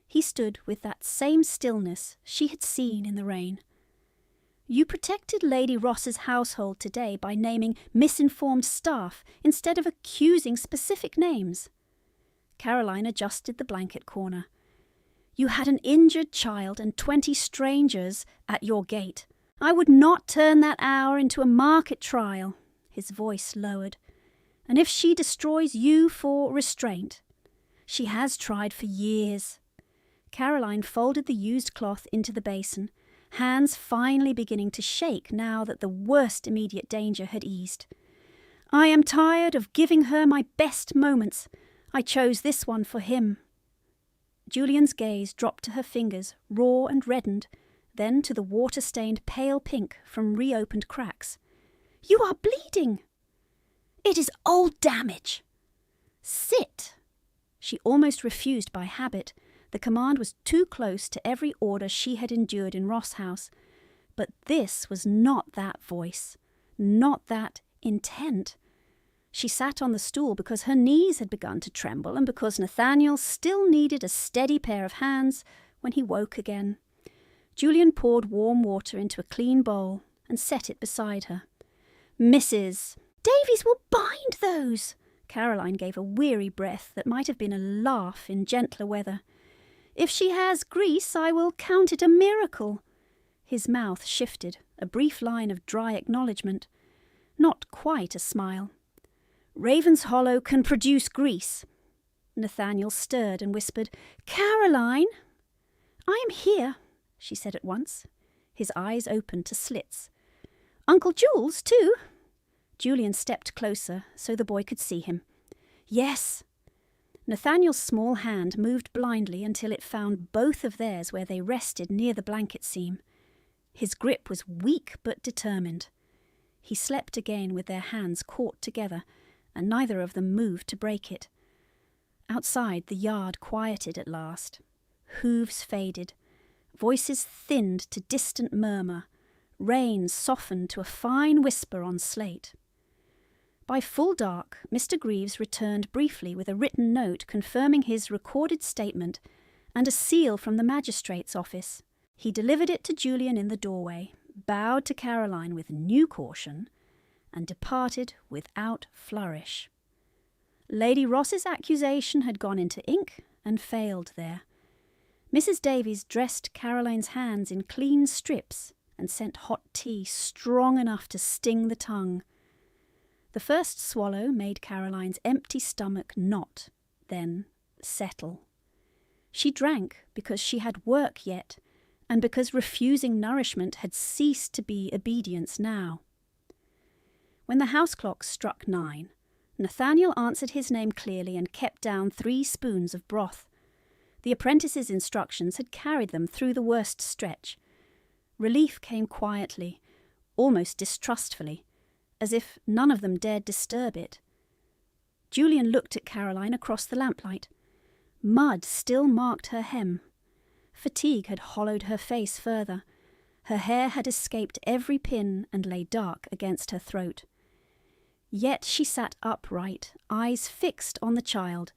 He stood with that same stillness she had seen in the rain. "You protected Lady Ross's household today by naming misinformed staff instead of accusing specific names." Caroline adjusted the blanket corner. You had an injured child and 20 strangers at your gate. I would not turn that hour into a market trial." His voice lowered. "And if she destroys you for restraint, she has tried for years." Caroline folded the used cloth into the basin, hands finally beginning to shake now that the worst immediate danger had eased. "I am tired of giving her my best moments. I chose this one for him." Julian's gaze dropped to her fingers, raw and reddened, then to the water-stained pale pink from reopened cracks. "You are bleeding." "It is old damage." "Sit." She almost refused by habit. The command was too close to every order she had endured in Ross House. But this was not that voice, not that intent. She sat on the stool because her knees had begun to tremble and because Nathaniel still needed a steady pair of hands when he woke again. Julian poured warm water into a clean bowl and set it beside her. "Mrs. Davies will bind those." Caroline gave a weary breath that might have been a laugh in gentler weather. "If she has grease, I will count it a miracle." His mouth shifted, a brief line of dry acknowledgement. Not quite a smile. "Raven's Hollow can produce grease." Nathaniel stirred and whispered, "Caroline!" "I am here," she said at once. His eyes opened to slits. "Uncle Jules, too?" Julian stepped closer so the boy could see him. "Yes." Nathaniel's small hand moved blindly until it found both of theirs where they rested near the blanket seam. His grip was weak but determined. He slept again with their hands caught together, and neither of them moved to break it. Outside, the yard quieted at last. Hooves faded. Voices thinned to distant murmur. Rain softened to a fine whisper on slate. By full dark, Mr. Greaves returned briefly with a written note confirming his recorded statement and a seal from the magistrate's office. He delivered it to Julian in the doorway, bowed to Caroline with new caution, and departed without flourish. Lady Ross's accusation had gone into ink and failed there. Mrs. Davies dressed Caroline's hands in clean strips and sent hot tea strong enough to sting the tongue. The first swallow made Caroline's empty stomach knot, then settle. She drank because she had work yet, and because refusing nourishment had ceased to be obedience now. When the house clock struck 9, Nathaniel answered his name clearly and kept down 3 spoons of broth. The apprentice's instructions had carried them through the worst stretch. Relief came quietly, almost distrustfully, as if none of them dared disturb it. Julian looked at Caroline across the lamplight. Mud still marked her hem. Fatigue had hollowed her face further. Her hair had escaped every pin and lay dark against her throat. Yet she sat upright, eyes fixed on the child,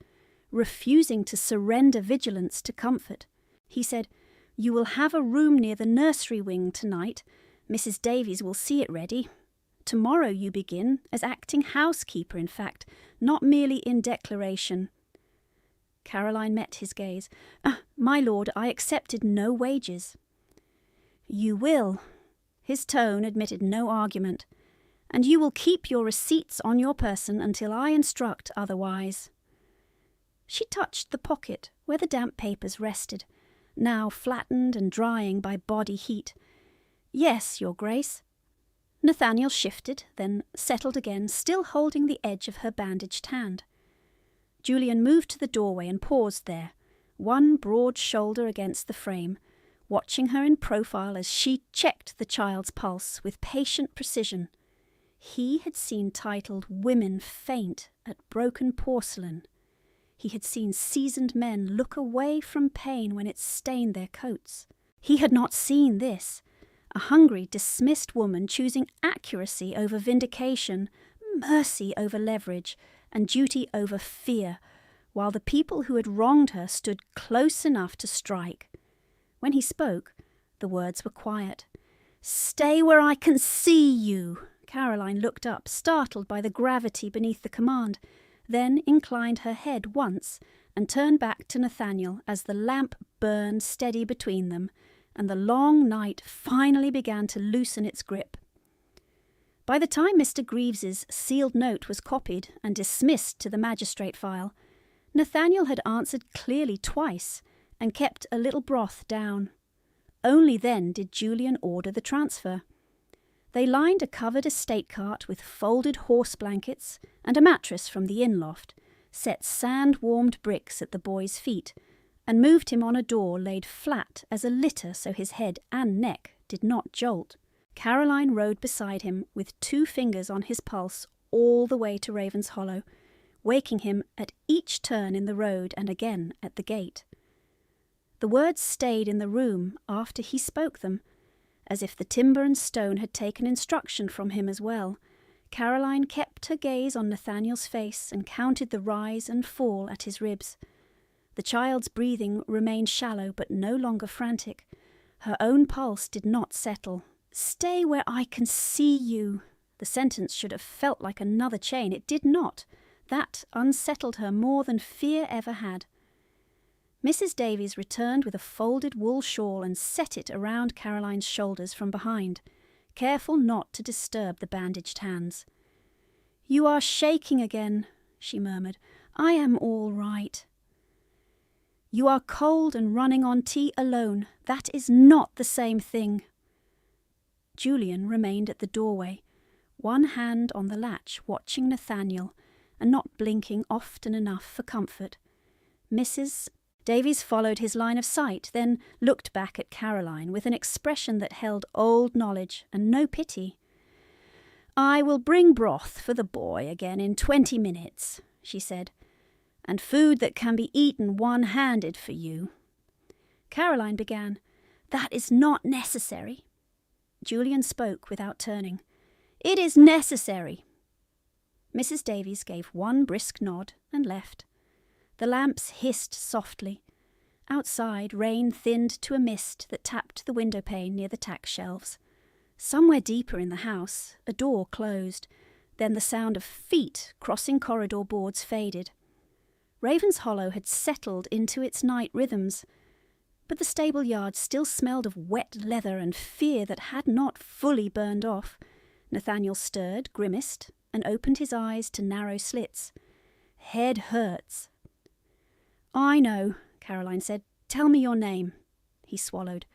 refusing to surrender vigilance to comfort. He said, "You will have a room near the nursery wing tonight. Mrs. Davies will see it ready. Tomorrow you begin as acting housekeeper, in fact, not merely in declaration." Caroline met his gaze. "My lord, I accepted no wages." "You will." His tone admitted no argument. "And you will keep your receipts on your person until I instruct otherwise." She touched the pocket where the damp papers rested, now flattened and drying by body heat. "Yes, your grace." Nathaniel shifted, then settled again, still holding the edge of her bandaged hand. Julian moved to the doorway and paused there, one broad shoulder against the frame, watching her in profile as she checked the child's pulse with patient precision. He had seen titled women faint at broken porcelain. He had seen seasoned men look away from pain when it stained their coats. He had not seen this, a hungry, dismissed woman choosing accuracy over vindication, mercy over leverage, and duty over fear, while the people who had wronged her stood close enough to strike. When he spoke, the words were quiet. "Stay where I can see you." Caroline looked up, startled by the gravity beneath the command, then inclined her head once and turned back to Nathaniel as the lamp burned steady between them, and the long night finally began to loosen its grip. By the time Mr. Greaves's sealed note was copied and dismissed to the magistrate file, Nathaniel had answered clearly twice and kept a little broth down. Only then did Julian order the transfer. They lined a covered estate cart with folded horse blankets and a mattress from the inn loft, set sand-warmed bricks at the boy's feet, and moved him on a door laid flat as a litter so his head and neck did not jolt. Caroline rode beside him with 2 fingers on his pulse all the way to Ravenshollow, waking him at each turn in the road and again at the gate. The words stayed in the room after he spoke them, as if the timber and stone had taken instruction from him as well. Caroline kept her gaze on Nathaniel's face and counted the rise and fall at his ribs. The child's breathing remained shallow but no longer frantic. Her own pulse did not settle. "Stay where I can see you." The sentence should have felt like another chain. It did not. That unsettled her more than fear ever had. Mrs. Davies returned with a folded wool shawl and set it around Caroline's shoulders from behind, careful not to disturb the bandaged hands. "You are shaking again," she murmured. "I am all right." "You are cold and running on tea alone. That is not the same thing." Julian remained at the doorway, one hand on the latch, watching Nathaniel, and not blinking often enough for comfort. Mrs. Davies followed his line of sight, then looked back at Caroline with an expression that held old knowledge and no pity. "I will bring broth for the boy again in 20 minutes, she said, "and food that can be eaten one-handed for you." Caroline began, "That is not necessary." Julian spoke without turning. "It is necessary." Mrs. Davies gave one brisk nod and left. The lamps hissed softly. Outside, rain thinned to a mist that tapped the window pane near the tack shelves. Somewhere deeper in the house, a door closed. Then the sound of feet crossing corridor boards faded. Ravenshollow had settled into its night rhythms, but the stable yard still smelled of wet leather and fear that had not fully burned off. Nathaniel stirred, grimaced, and opened his eyes to narrow slits. "Head hurts." "I know," Caroline said. "Tell me your name." He swallowed.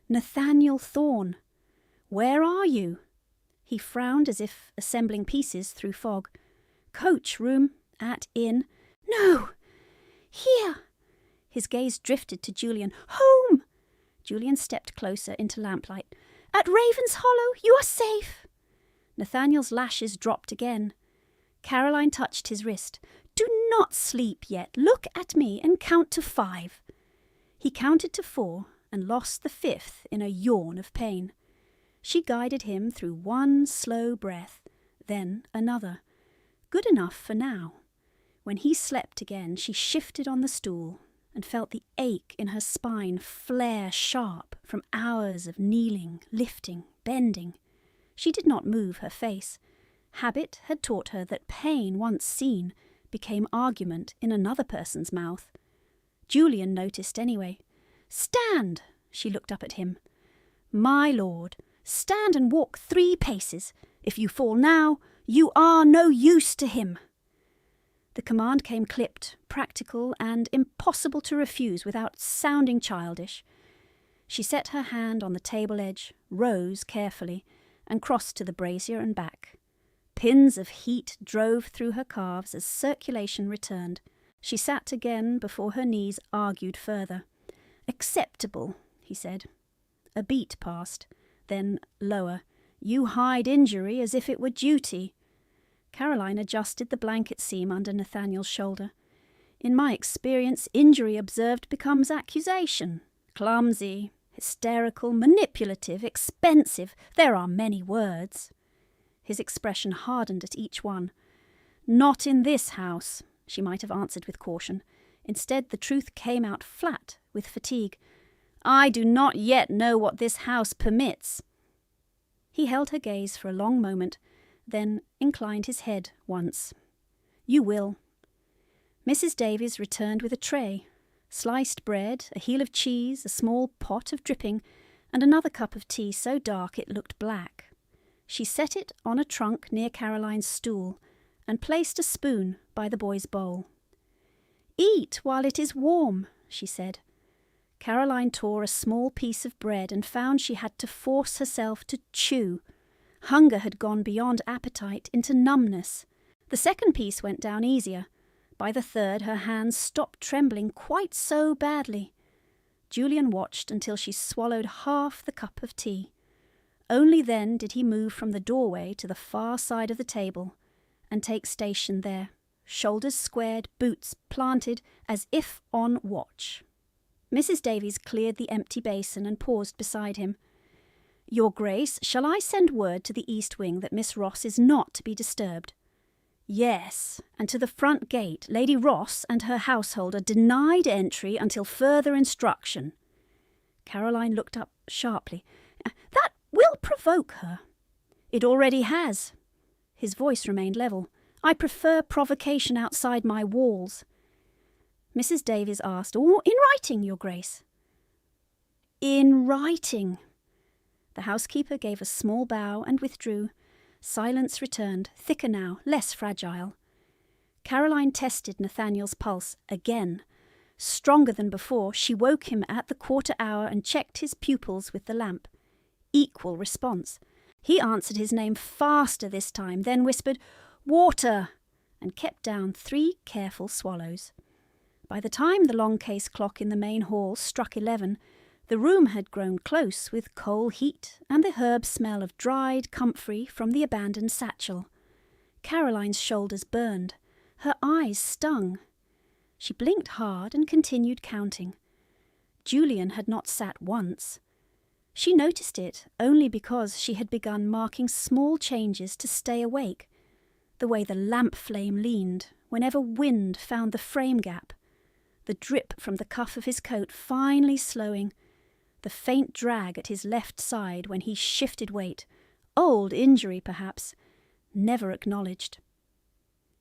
"Nathaniel Thorne." "Where are you?" He frowned as if assembling pieces through fog. "Coach room at inn." "No! Here!" His gaze drifted to Julian. "Home!" Julian stepped closer into lamplight. "At Ravenshollow, you are safe." Nathaniel's lashes dropped again. Caroline touched his wrist. "Do not sleep yet. Look at me and count to 5. He counted to 4 and lost the 5th in a yawn of pain. She guided him through one slow breath, then another. Good enough for now. When he slept again, she shifted on the stool and felt the ache in her spine flare sharp from hours of kneeling, lifting, bending. She did not move her face. Habit had taught her that pain once seen became argument in another person's mouth. Julian noticed anyway. "Stand!" She looked up at him. "My lord, stand and walk 3 paces. If you fall now, you are no use to him." The command came clipped, practical, and impossible to refuse without sounding childish. She set her hand on the table edge, rose carefully, and crossed to the brazier and back. Pins of heat drove through her calves as circulation returned. She sat again before her knees argued further. "Acceptable," he said. A beat passed, then lower. "You hide injury as if it were duty." Caroline adjusted the blanket seam under Nathaniel's shoulder. "In my experience, injury observed becomes accusation. Clumsy, hysterical, manipulative, expensive. There are many words." His expression hardened at each one. "Not in this house," she might have answered with caution. Instead, the truth came out flat with fatigue. "I do not yet know what this house permits." He held her gaze for a long moment, then inclined his head once. "You will." Mrs. Davies returned with a tray. Sliced bread, a heel of cheese, a small pot of dripping, and another cup of tea so dark it looked black. She set it on a trunk near Caroline's stool and placed a spoon by the boy's bowl. "Eat while it is warm," she said. Caroline tore a small piece of bread and found she had to force herself to chew. Hunger had gone beyond appetite into numbness. The second piece went down easier. By the third, her hands stopped trembling quite so badly. Julian watched until she swallowed half the cup of tea. Only then did he move from the doorway to the far side of the table and take station there, shoulders squared, boots planted, as if on watch. Mrs. Davies cleared the empty basin and paused beside him. "Your Grace, shall I send word to the east wing that Miss Ross is not to be disturbed?" "Yes, and to the front gate. Lady Ross and her household are denied entry until further instruction." Caroline looked up sharply. "That will provoke her." "It already has." His voice remained level. "I prefer provocation outside my walls." Mrs. Davies asked, "Oh, in writing, Your Grace?" "In writing." The housekeeper gave a small bow and withdrew. Silence returned, thicker now, less fragile. Caroline tested Nathaniel's pulse again. Stronger than before, she woke him at the quarter hour and checked his pupils with the lamp. Equal response. He answered his name faster this time, then whispered, "Water," and kept down 3 careful swallows. By the time the long case clock in the main hall struck 11, the room had grown close with coal heat and the herb smell of dried comfrey from the abandoned satchel. Caroline's shoulders burned. Her eyes stung. She blinked hard and continued counting. Julian had not sat once. She noticed it only because she had begun marking small changes to stay awake. The way the lamp flame leaned whenever wind found the frame gap. The drip from the cuff of his coat finally slowing. The faint drag at his left side when he shifted weight, old injury perhaps, never acknowledged.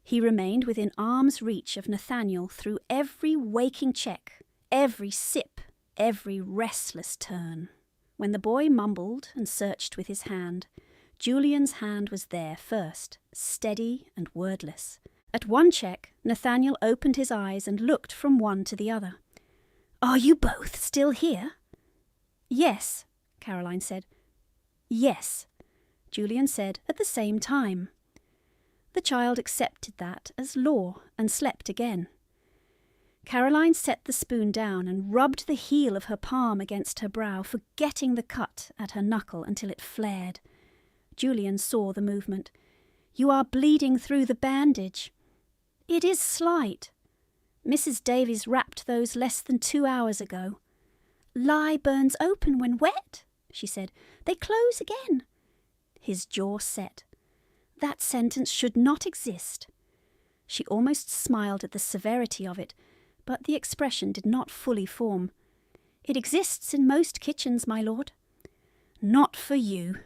He remained within arm's reach of Nathaniel through every waking check, every sip, every restless turn. When the boy mumbled and searched with his hand, Julian's hand was there first, steady and wordless. At one check, Nathaniel opened his eyes and looked from one to the other. "Are you both still here?" "Yes," Caroline said. "Yes," Julian said at the same time. The child accepted that as law and slept again. Caroline set the spoon down and rubbed the heel of her palm against her brow, forgetting the cut at her knuckle until it flared. Julian saw the movement. "You are bleeding through the bandage." "It is slight. Mrs. Davies wrapped those less than 2 hours ago." "Lye burns open when wet," she said. "They close again." His jaw set. That sentence should not exist. She almost smiled at the severity of it, but the expression did not fully form. "It exists in most kitchens, my lord." "Not for you."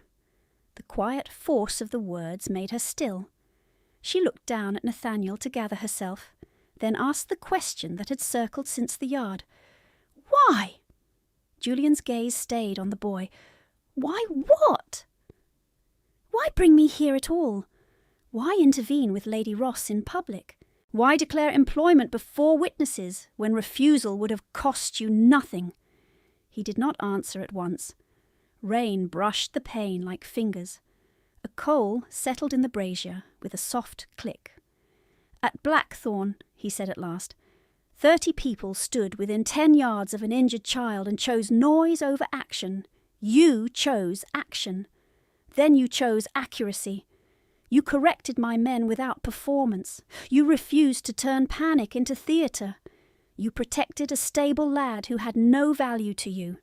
The quiet force of the words made her still. She looked down at Nathaniel to gather herself, then asked the question that had circled since the yard. "Why?" Julian's gaze stayed on the boy. "Why what? Why bring me here at all? Why intervene with Lady Ross in public? Why declare employment before witnesses when refusal would have cost you nothing?" He did not answer at once. Rain brushed the pane like fingers. A coal settled in the brazier with a soft click. "At Blackthorn," he said at last, 30 people stood within 10 yards of an injured child and chose noise over action. You chose action. Then you chose accuracy. You corrected my men without performance. You refused to turn panic into theatre. You protected a stable lad who had no value to you.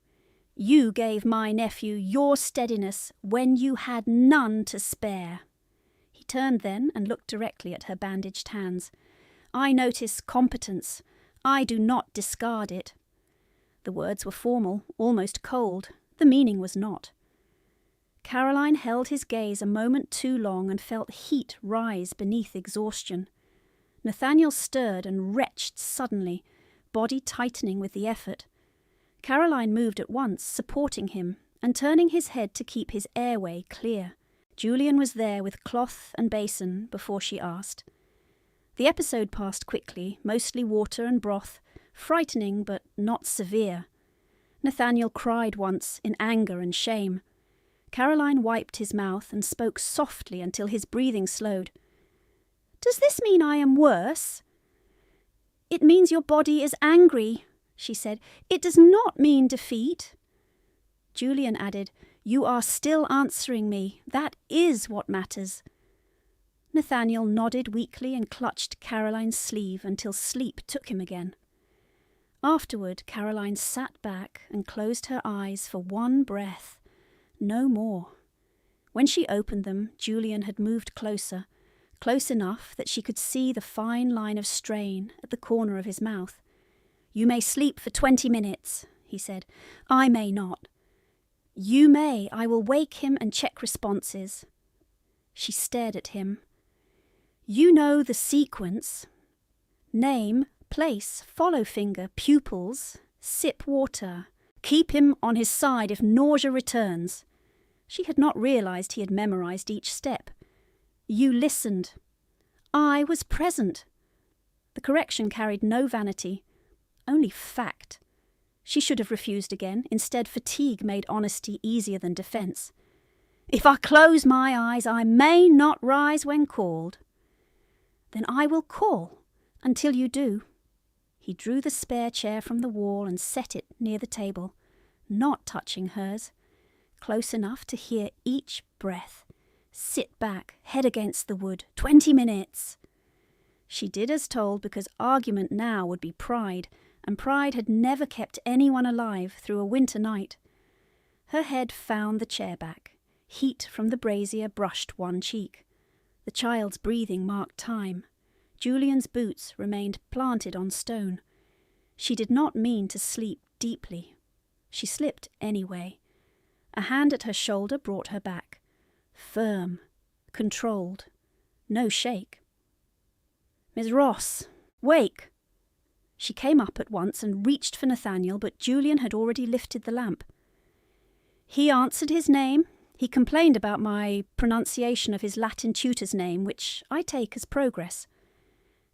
You gave my nephew your steadiness when you had none to spare." He turned then and looked directly at her bandaged hands. "I notice competence. I do not discard it." The words were formal, almost cold. The meaning was not. Caroline held his gaze a moment too long and felt heat rise beneath exhaustion. Nathaniel stirred and retched suddenly, body tightening with the effort. Caroline moved at once, supporting him and turning his head to keep his airway clear. Julian was there with cloth and basin before she asked. The episode passed quickly, mostly water and broth, frightening but not severe. Nathaniel cried once in anger and shame. Caroline wiped his mouth and spoke softly until his breathing slowed. "Does this mean I am worse?" "It means your body is angry," she said. "It does not mean defeat." Julian added, "You are still answering me. That is what matters." Nathaniel nodded weakly and clutched Caroline's sleeve until sleep took him again. Afterward, Caroline sat back and closed her eyes for one breath. No more. When she opened them, Julian had moved closer, close enough that she could see the fine line of strain at the corner of his mouth. "You may sleep for 20 minutes, he said. "I may not." "You may. I will wake him and check responses." She stared at him. "You know the sequence. Name, place, follow finger, pupils, sip water. Keep him on his side if nausea returns." She had not realized he had memorized each step. "You listened." "I was present." The correction carried no vanity, only fact. She should have refused again. Instead, fatigue made honesty easier than defense. "If I close my eyes, I may not rise when called." "Then I will call until you do." He drew the spare chair from the wall and set it near the table, not touching hers, close enough to hear each breath. "Sit back, head against the wood. 20 minutes." She did as told because argument now would be pride, and pride had never kept anyone alive through a winter night. Her head found the chair back. Heat from the brazier brushed one cheek. The child's breathing marked time. Julian's boots remained planted on stone. She did not mean to sleep deeply. She slipped anyway. A hand at her shoulder brought her back. Firm, controlled, no shake. "Miss Ross, wake!" She came up at once and reached for Nathaniel, but Julian had already lifted the lamp. He answered his name. He complained about my pronunciation of his Latin tutor's name, which I take as progress.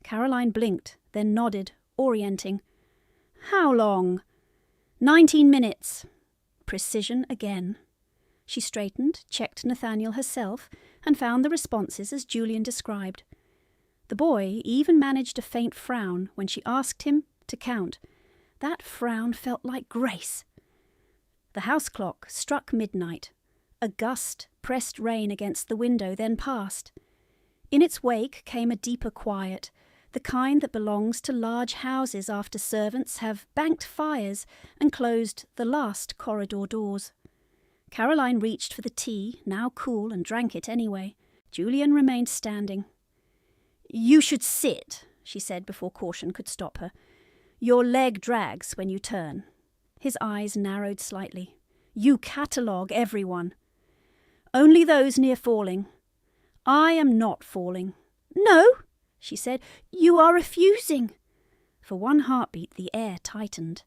Caroline blinked, then nodded, orienting. "How long?" 19 minutes. Precision again. She straightened, checked Nathaniel herself, and found the responses as Julian described. The boy even managed a faint frown when she asked him to count. That frown felt like grace. The house clock struck midnight. A gust pressed rain against the window, then passed. In its wake came a deeper quiet, the kind that belongs to large houses after servants have banked fires and closed the last corridor doors. Caroline reached for the tea, now cool, and drank it anyway. Julian remained standing. "You should sit," she said before caution could stop her. "Your leg drags when you turn." His eyes narrowed slightly. "You catalogue everyone." "Only those near falling." "I am not falling." "No," she said, "you are refusing." For one heartbeat the air tightened.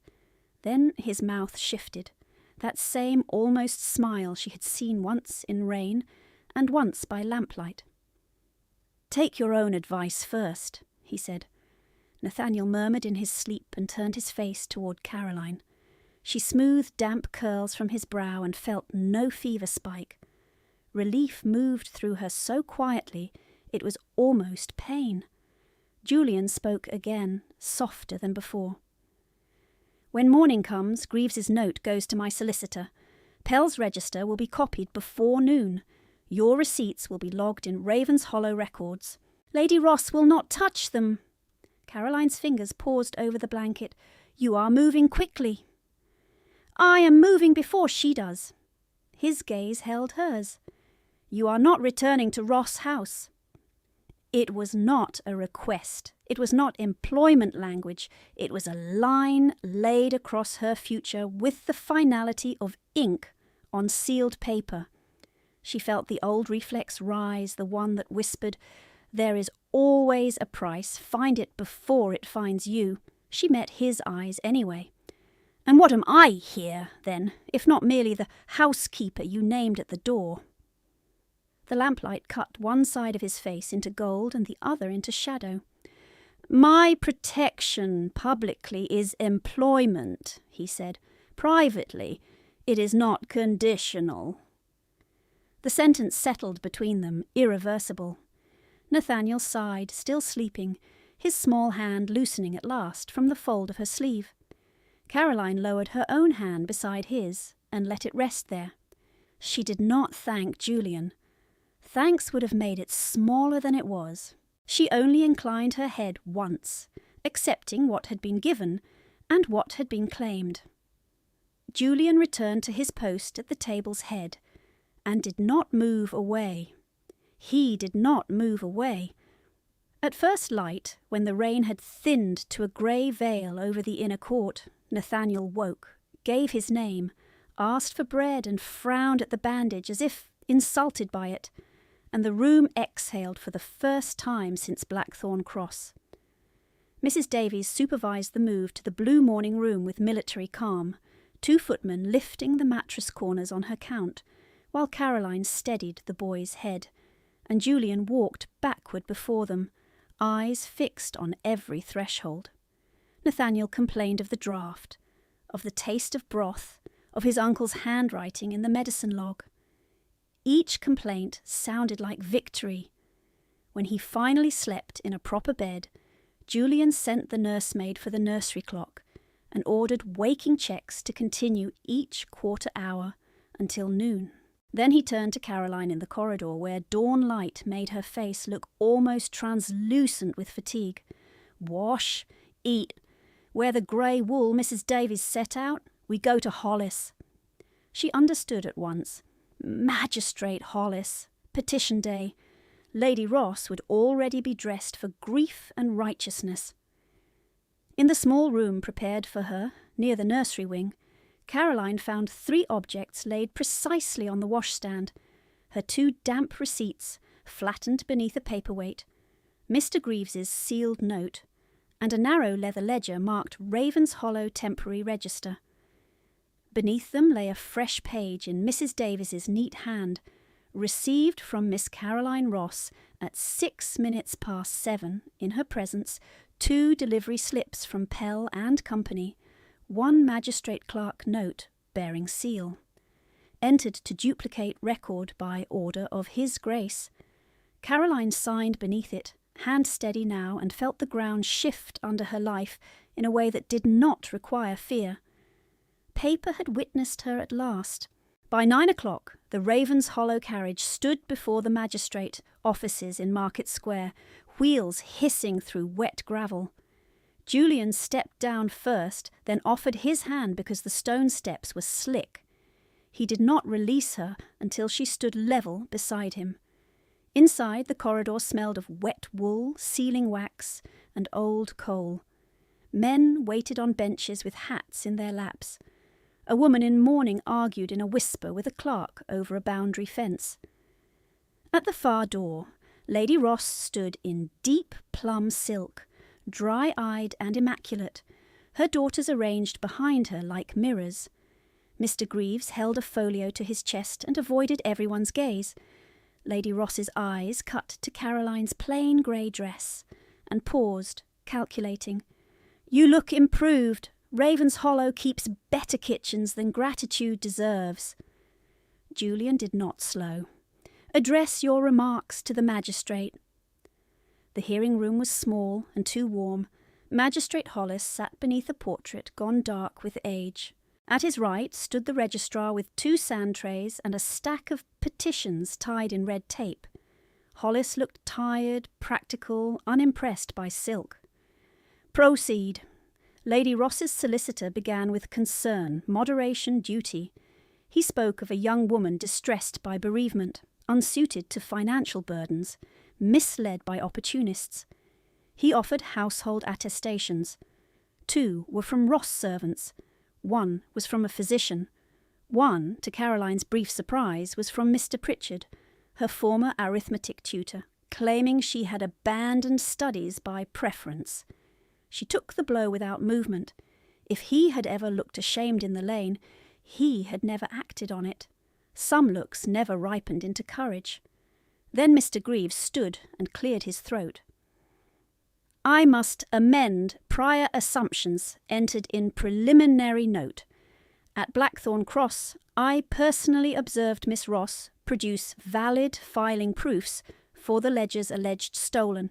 Then his mouth shifted, that same almost smile she had seen once in rain and once by lamplight. "Take your own advice first," he said. Nathaniel murmured in his sleep and turned his face toward Caroline. She smoothed damp curls from his brow and felt no fever spike. Relief moved through her so quietly it was almost pain. Julian spoke again, softer than before. "When morning comes, Greaves's note goes to my solicitor. Pell's register will be copied before noon. Your receipts will be logged in Raven's Hollow records. Lady Ross will not touch them." Caroline's fingers paused over the blanket. "You are moving quickly." "I am moving before she does." His gaze held hers. "You are not returning to Ross House." It was not a request. It was not employment language. It was a line laid across her future with the finality of ink on sealed paper. She felt the old reflex rise, the one that whispered, "There is always a price. Find it before it finds you." She met his eyes anyway. "And what am I here, then, if not merely the housekeeper you named at the door?" The lamplight cut one side of his face into gold and the other into shadow. "My protection publicly is employment," he said. "Privately, it is not conditional." The sentence settled between them, irreversible. Nathaniel sighed, still sleeping, his small hand loosening at last from the fold of her sleeve. Caroline lowered her own hand beside his and let it rest there. She did not thank Julian. Thanks would have made it smaller than it was. She only inclined her head once, accepting what had been given and what had been claimed. Julian returned to his post at the table's head and did not move away. He did not move away. At first light, when the rain had thinned to a grey veil over the inner court, Nathaniel woke, gave his name, asked for bread and frowned at the bandage as if insulted by it, and the room exhaled for the first time since Blackthorn Cross. Mrs. Davies supervised the move to the blue morning room with military calm, 2 footmen lifting the mattress corners on her count, while Caroline steadied the boy's head, and Julian walked backward before them, eyes fixed on every threshold. Nathaniel complained of the draught, of the taste of broth, of his uncle's handwriting in the medicine log. Each complaint sounded like victory. When he finally slept in a proper bed, Julian sent the nursemaid for the nursery clock and ordered waking checks to continue each quarter hour until noon. Then he turned to Caroline in the corridor, where dawn light made her face look almost translucent with fatigue. "Wash, eat. Wear the grey wool Mrs. Davies set out. We go to Hollis." She understood at once. Magistrate Hollis. Petition day. Lady Ross would already be dressed for grief and righteousness. In the small room prepared for her, near the nursery wing, Caroline found 3 objects laid precisely on the washstand: her 2 damp receipts, flattened beneath a paperweight, Mr. Greaves's sealed note, and a narrow leather ledger marked Ravens Hollow Temporary Register. Beneath them lay a fresh page in Mrs. Davies's neat hand, received from Miss Caroline Ross at 7:06 in her presence, 2 delivery slips from Pell and Company, 1 magistrate clerk note bearing seal, entered to duplicate record by order of His Grace. Caroline signed beneath it, hand steady now, and felt the ground shift under her life in a way that did not require fear. Paper had witnessed her at last. By 9 o'clock, the Ravens Hollow carriage stood before the magistrate offices in Market Square, wheels hissing through wet gravel. Julian stepped down first, then offered his hand because the stone steps were slick. He did not release her until she stood level beside him. Inside, the corridor smelled of wet wool, sealing wax, and old coal. Men waited on benches with hats in their laps. A woman in mourning argued in a whisper with a clerk over a boundary fence. At the far door, Lady Ross stood in deep plum silk, dry-eyed and immaculate, her daughters arranged behind her like mirrors. Mr. Greaves held a folio to his chest and avoided everyone's gaze. Lady Ross's eyes cut to Caroline's plain grey dress, and paused, calculating. "You look improved. Ravens Hollow keeps better kitchens than gratitude deserves." Julian did not slow. "Address your remarks to the magistrate." The hearing room was small and too warm. Magistrate Hollis sat beneath a portrait gone dark with age. At his right stood the registrar with 2 sand trays and a stack of petitions tied in red tape. Hollis looked tired, practical, unimpressed by silk. "Proceed." Lady Ross's solicitor began with concern, moderation, duty. He spoke of a young woman distressed by bereavement, unsuited to financial burdens, misled by opportunists. He offered household attestations. 2 were from Ross servants. 1 was from a physician. 1, to Caroline's brief surprise, was from Mr. Pritchard, her former arithmetic tutor, claiming she had abandoned studies by preference. She took the blow without movement. If he had ever looked ashamed in the lane, he had never acted on it. Some looks never ripened into courage. Then Mr. Greaves stood and cleared his throat. I must amend prior assumptions entered in preliminary note. At Blackthorn Cross, I personally observed Miss Ross produce valid filing proofs for the ledgers alleged stolen.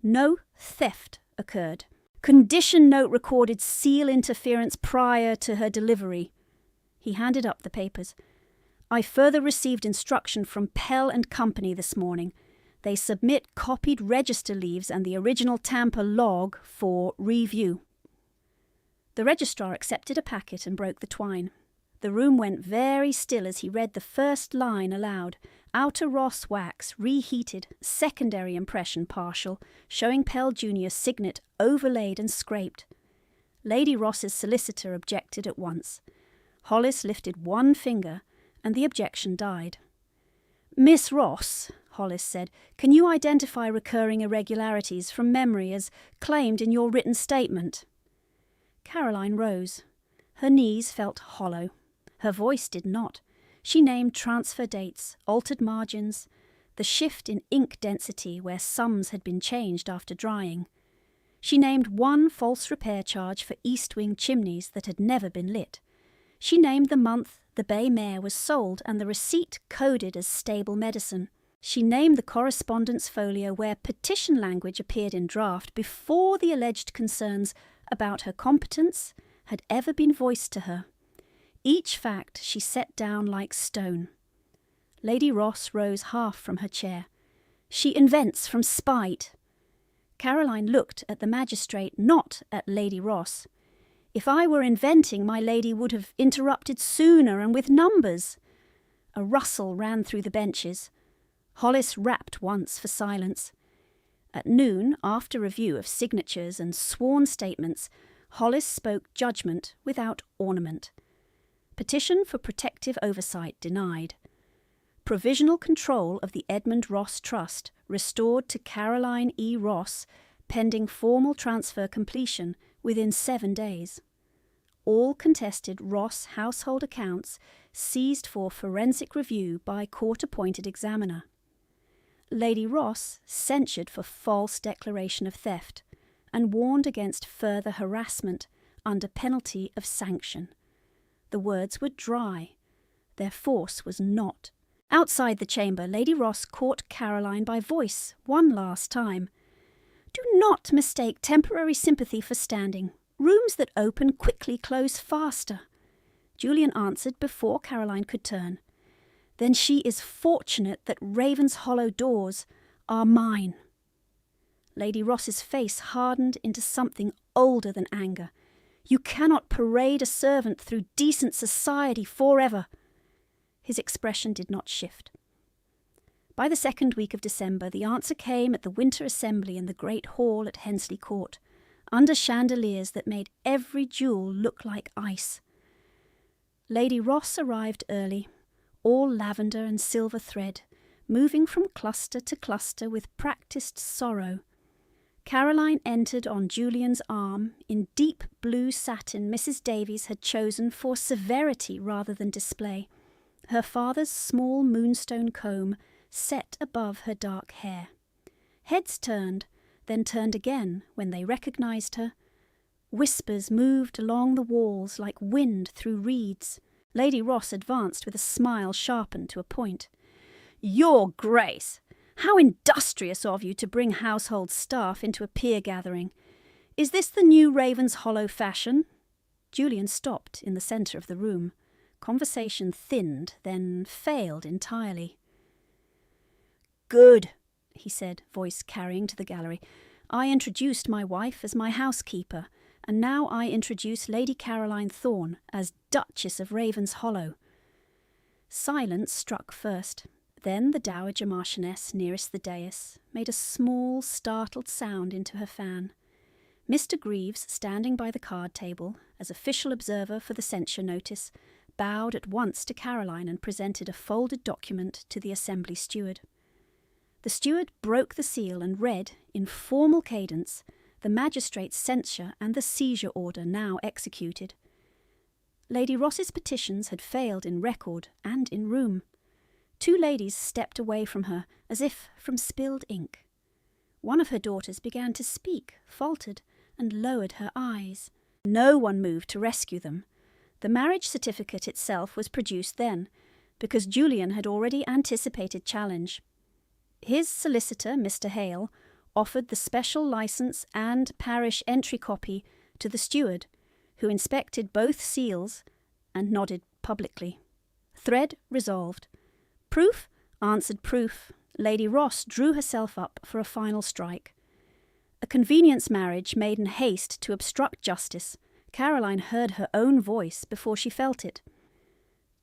No theft occurred. Condition note recorded seal interference prior to her delivery. He handed up the papers. I further received instruction from Pell and Company this morning. They submit copied register leaves and the original tamper log for review. The registrar accepted a packet and broke the twine. The room went very still as he read the first line aloud. Outer Ross wax, reheated, secondary impression partial, showing Pell Jr.'s signet overlaid and scraped. Lady Ross's solicitor objected at once. Hollis lifted one finger, and the objection died. Miss Ross, Hollis said, can you identify recurring irregularities from memory as claimed in your written statement? Caroline rose. Her knees felt hollow. Her voice did not. She named transfer dates, altered margins, the shift in ink density where sums had been changed after drying. She named one false repair charge for east wing chimneys that had never been lit. She named the month the bay mare was sold and the receipt coded as stable medicine. She named the correspondence folio where petition language appeared in draft before the alleged concerns about her competence had ever been voiced to her. Each fact she set down like stone. Lady Ross rose half from her chair. She invents from spite. Caroline looked at the magistrate, not at Lady Ross. If I were inventing, my lady would have interrupted sooner and with numbers. A rustle ran through the benches. Hollis rapped once for silence. At noon, after review of signatures and sworn statements, Hollis spoke judgment without ornament. Petition for protective oversight denied. Provisional control of the Edmund Ross Trust restored to Caroline E. Ross, pending formal transfer completion within 7 days. All contested Ross household accounts seized for forensic review by court-appointed examiner. Lady Ross censured for false declaration of theft and warned against further harassment under penalty of sanction. The words were dry. Their force was not. Outside the chamber, Lady Ross caught Caroline by voice one last time. Do not mistake temporary sympathy for standing. Rooms that open quickly close faster. Julian answered before Caroline could turn. Then she is fortunate that Raven's Hollow doors are mine. Lady Ross's face hardened into something older than anger. You cannot parade a servant through decent society forever. His expression did not shift. By the second week of December, the answer came at the winter assembly in the great hall at Hensley Court, under chandeliers that made every jewel look like ice. Lady Ross arrived early, all lavender and silver thread, moving from cluster to cluster with practised sorrow. Caroline entered on Julian's arm in deep blue satin Mrs. Davies had chosen for severity rather than display, her father's small moonstone comb set above her dark hair. Heads turned, then turned again when they recognised her. Whispers moved along the walls like wind through reeds. Lady Ross advanced with a smile sharpened to a point. Your Grace! How industrious of you to bring household staff into a peer gathering. Is this the new Raven's Hollow fashion? Julian stopped in the centre of the room. Conversation thinned, then failed entirely. Good, he said, voice carrying to the gallery. I introduced my wife as my housekeeper, and now I introduce Lady Caroline Thorne as Duchess of Raven's Hollow. Silence struck first. Then the Dowager Marchioness nearest the dais made a small, startled sound into her fan. Mr. Greaves, standing by the card table as official observer for the censure notice, bowed at once to Caroline and presented a folded document to the assembly steward. The steward broke the seal and read, in formal cadence, the magistrate's censure and the seizure order now executed. Lady Ross's petitions had failed in record and in room. 2 ladies stepped away from her as if from spilled ink. One of her daughters began to speak, faltered, and lowered her eyes. No one moved to rescue them. The marriage certificate itself was produced then, because Julian had already anticipated challenge. His solicitor, Mr. Hale, offered the special licence and parish entry copy to the steward, who inspected both seals and nodded publicly. Thread resolved. Proof answered proof. Lady Ross drew herself up for a final strike. A convenience marriage made in haste to obstruct justice. Caroline heard her own voice before she felt it.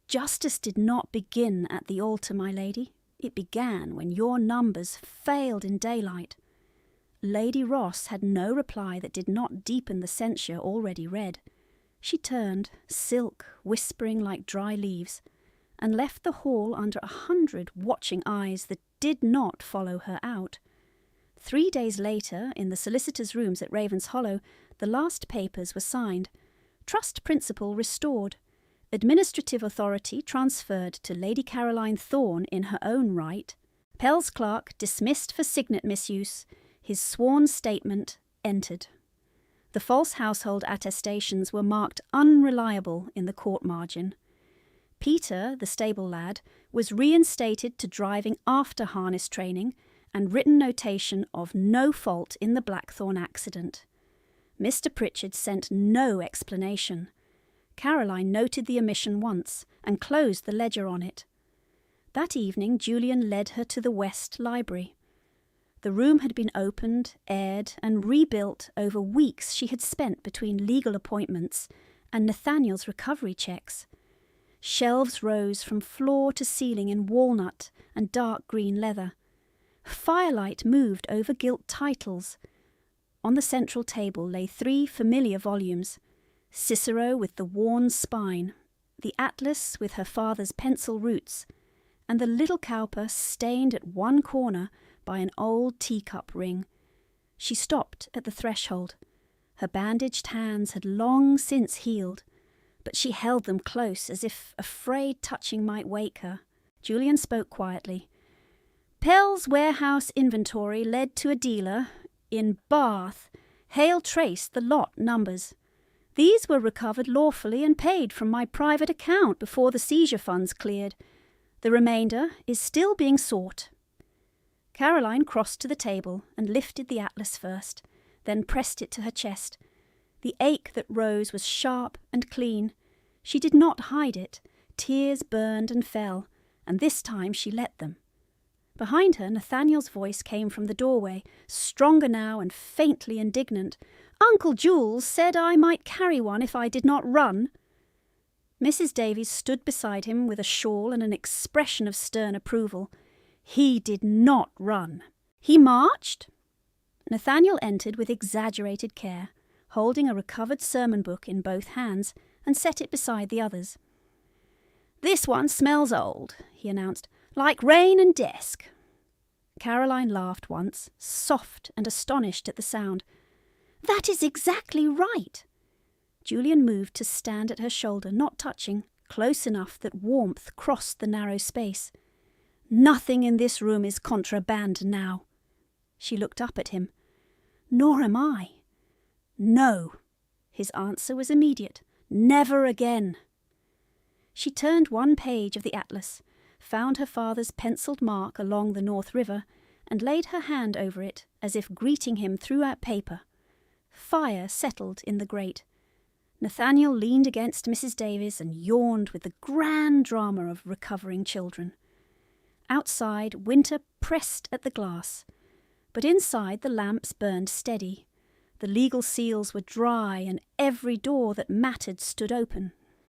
Justice did not begin at the altar, my lady. It began when your numbers failed in daylight. Lady Ross had no reply that did not deepen the censure already read. She turned, silk whispering like dry leaves, and left the hall under 100 watching eyes that did not follow her out. 3 days later, in the solicitors' rooms at Ravenshollow, the last papers were signed. Trust principle restored. Administrative authority transferred to Lady Caroline Thorne in her own right. Pell's clerk dismissed for signet misuse. His sworn statement entered. The false household attestations were marked unreliable in the court margin. Peter, the stable lad, was reinstated to driving after harness training and written notation of no fault in the Blackthorn accident. Mr. Pritchard sent no explanation. Caroline noted the omission once and closed the ledger on it. That evening Julian led her to the West Library. The room had been opened, aired, and rebuilt over weeks she had spent between legal appointments and Nathaniel's recovery checks. Shelves rose from floor to ceiling in walnut and dark green leather. Firelight moved over gilt titles. On the central table lay 3 familiar volumes: Cicero with the worn spine, the Atlas with her father's pencil roots, and the little Cowper stained at one corner by an old teacup ring. She stopped at the threshold. Her bandaged hands had long since healed, but she held them close as if afraid touching might wake her. Julian spoke quietly. Pell's warehouse inventory led to a dealer in Bath. Hale traced the lot numbers. These were recovered lawfully and paid from my private account before the seizure funds cleared. The remainder is still being sought. Caroline crossed to the table and lifted the atlas first, then pressed it to her chest. The ache that rose was sharp and clean. She did not hide it. Tears burned and fell, and this time she let them. Behind her, Nathaniel's voice came from the doorway, stronger now and faintly indignant. Uncle Jules said I might carry one if I did not run. Mrs. Davies stood beside him with a shawl and an expression of stern approval. He did not run. He marched. Nathaniel entered with exaggerated care, holding a recovered sermon book in both hands, and set it beside the others. This one smells old, he announced, like rain and desk. Caroline laughed once, soft and astonished at the sound. That is exactly right. Julian moved to stand at her shoulder, not touching, close enough that warmth crossed the narrow space. Nothing in this room is contraband now. She looked up at him. Nor am I. No. His answer was immediate. Never again. She turned one page of the atlas, found her father's pencilled mark along the North River, and laid her hand over it as if greeting him through that paper. Fire settled in the grate. Nathaniel leaned against Mrs. Davies and yawned with the grand drama of recovering children. Outside, winter pressed at the glass, but inside the lamps burned steady. The legal seals were dry, and every door that mattered stood open.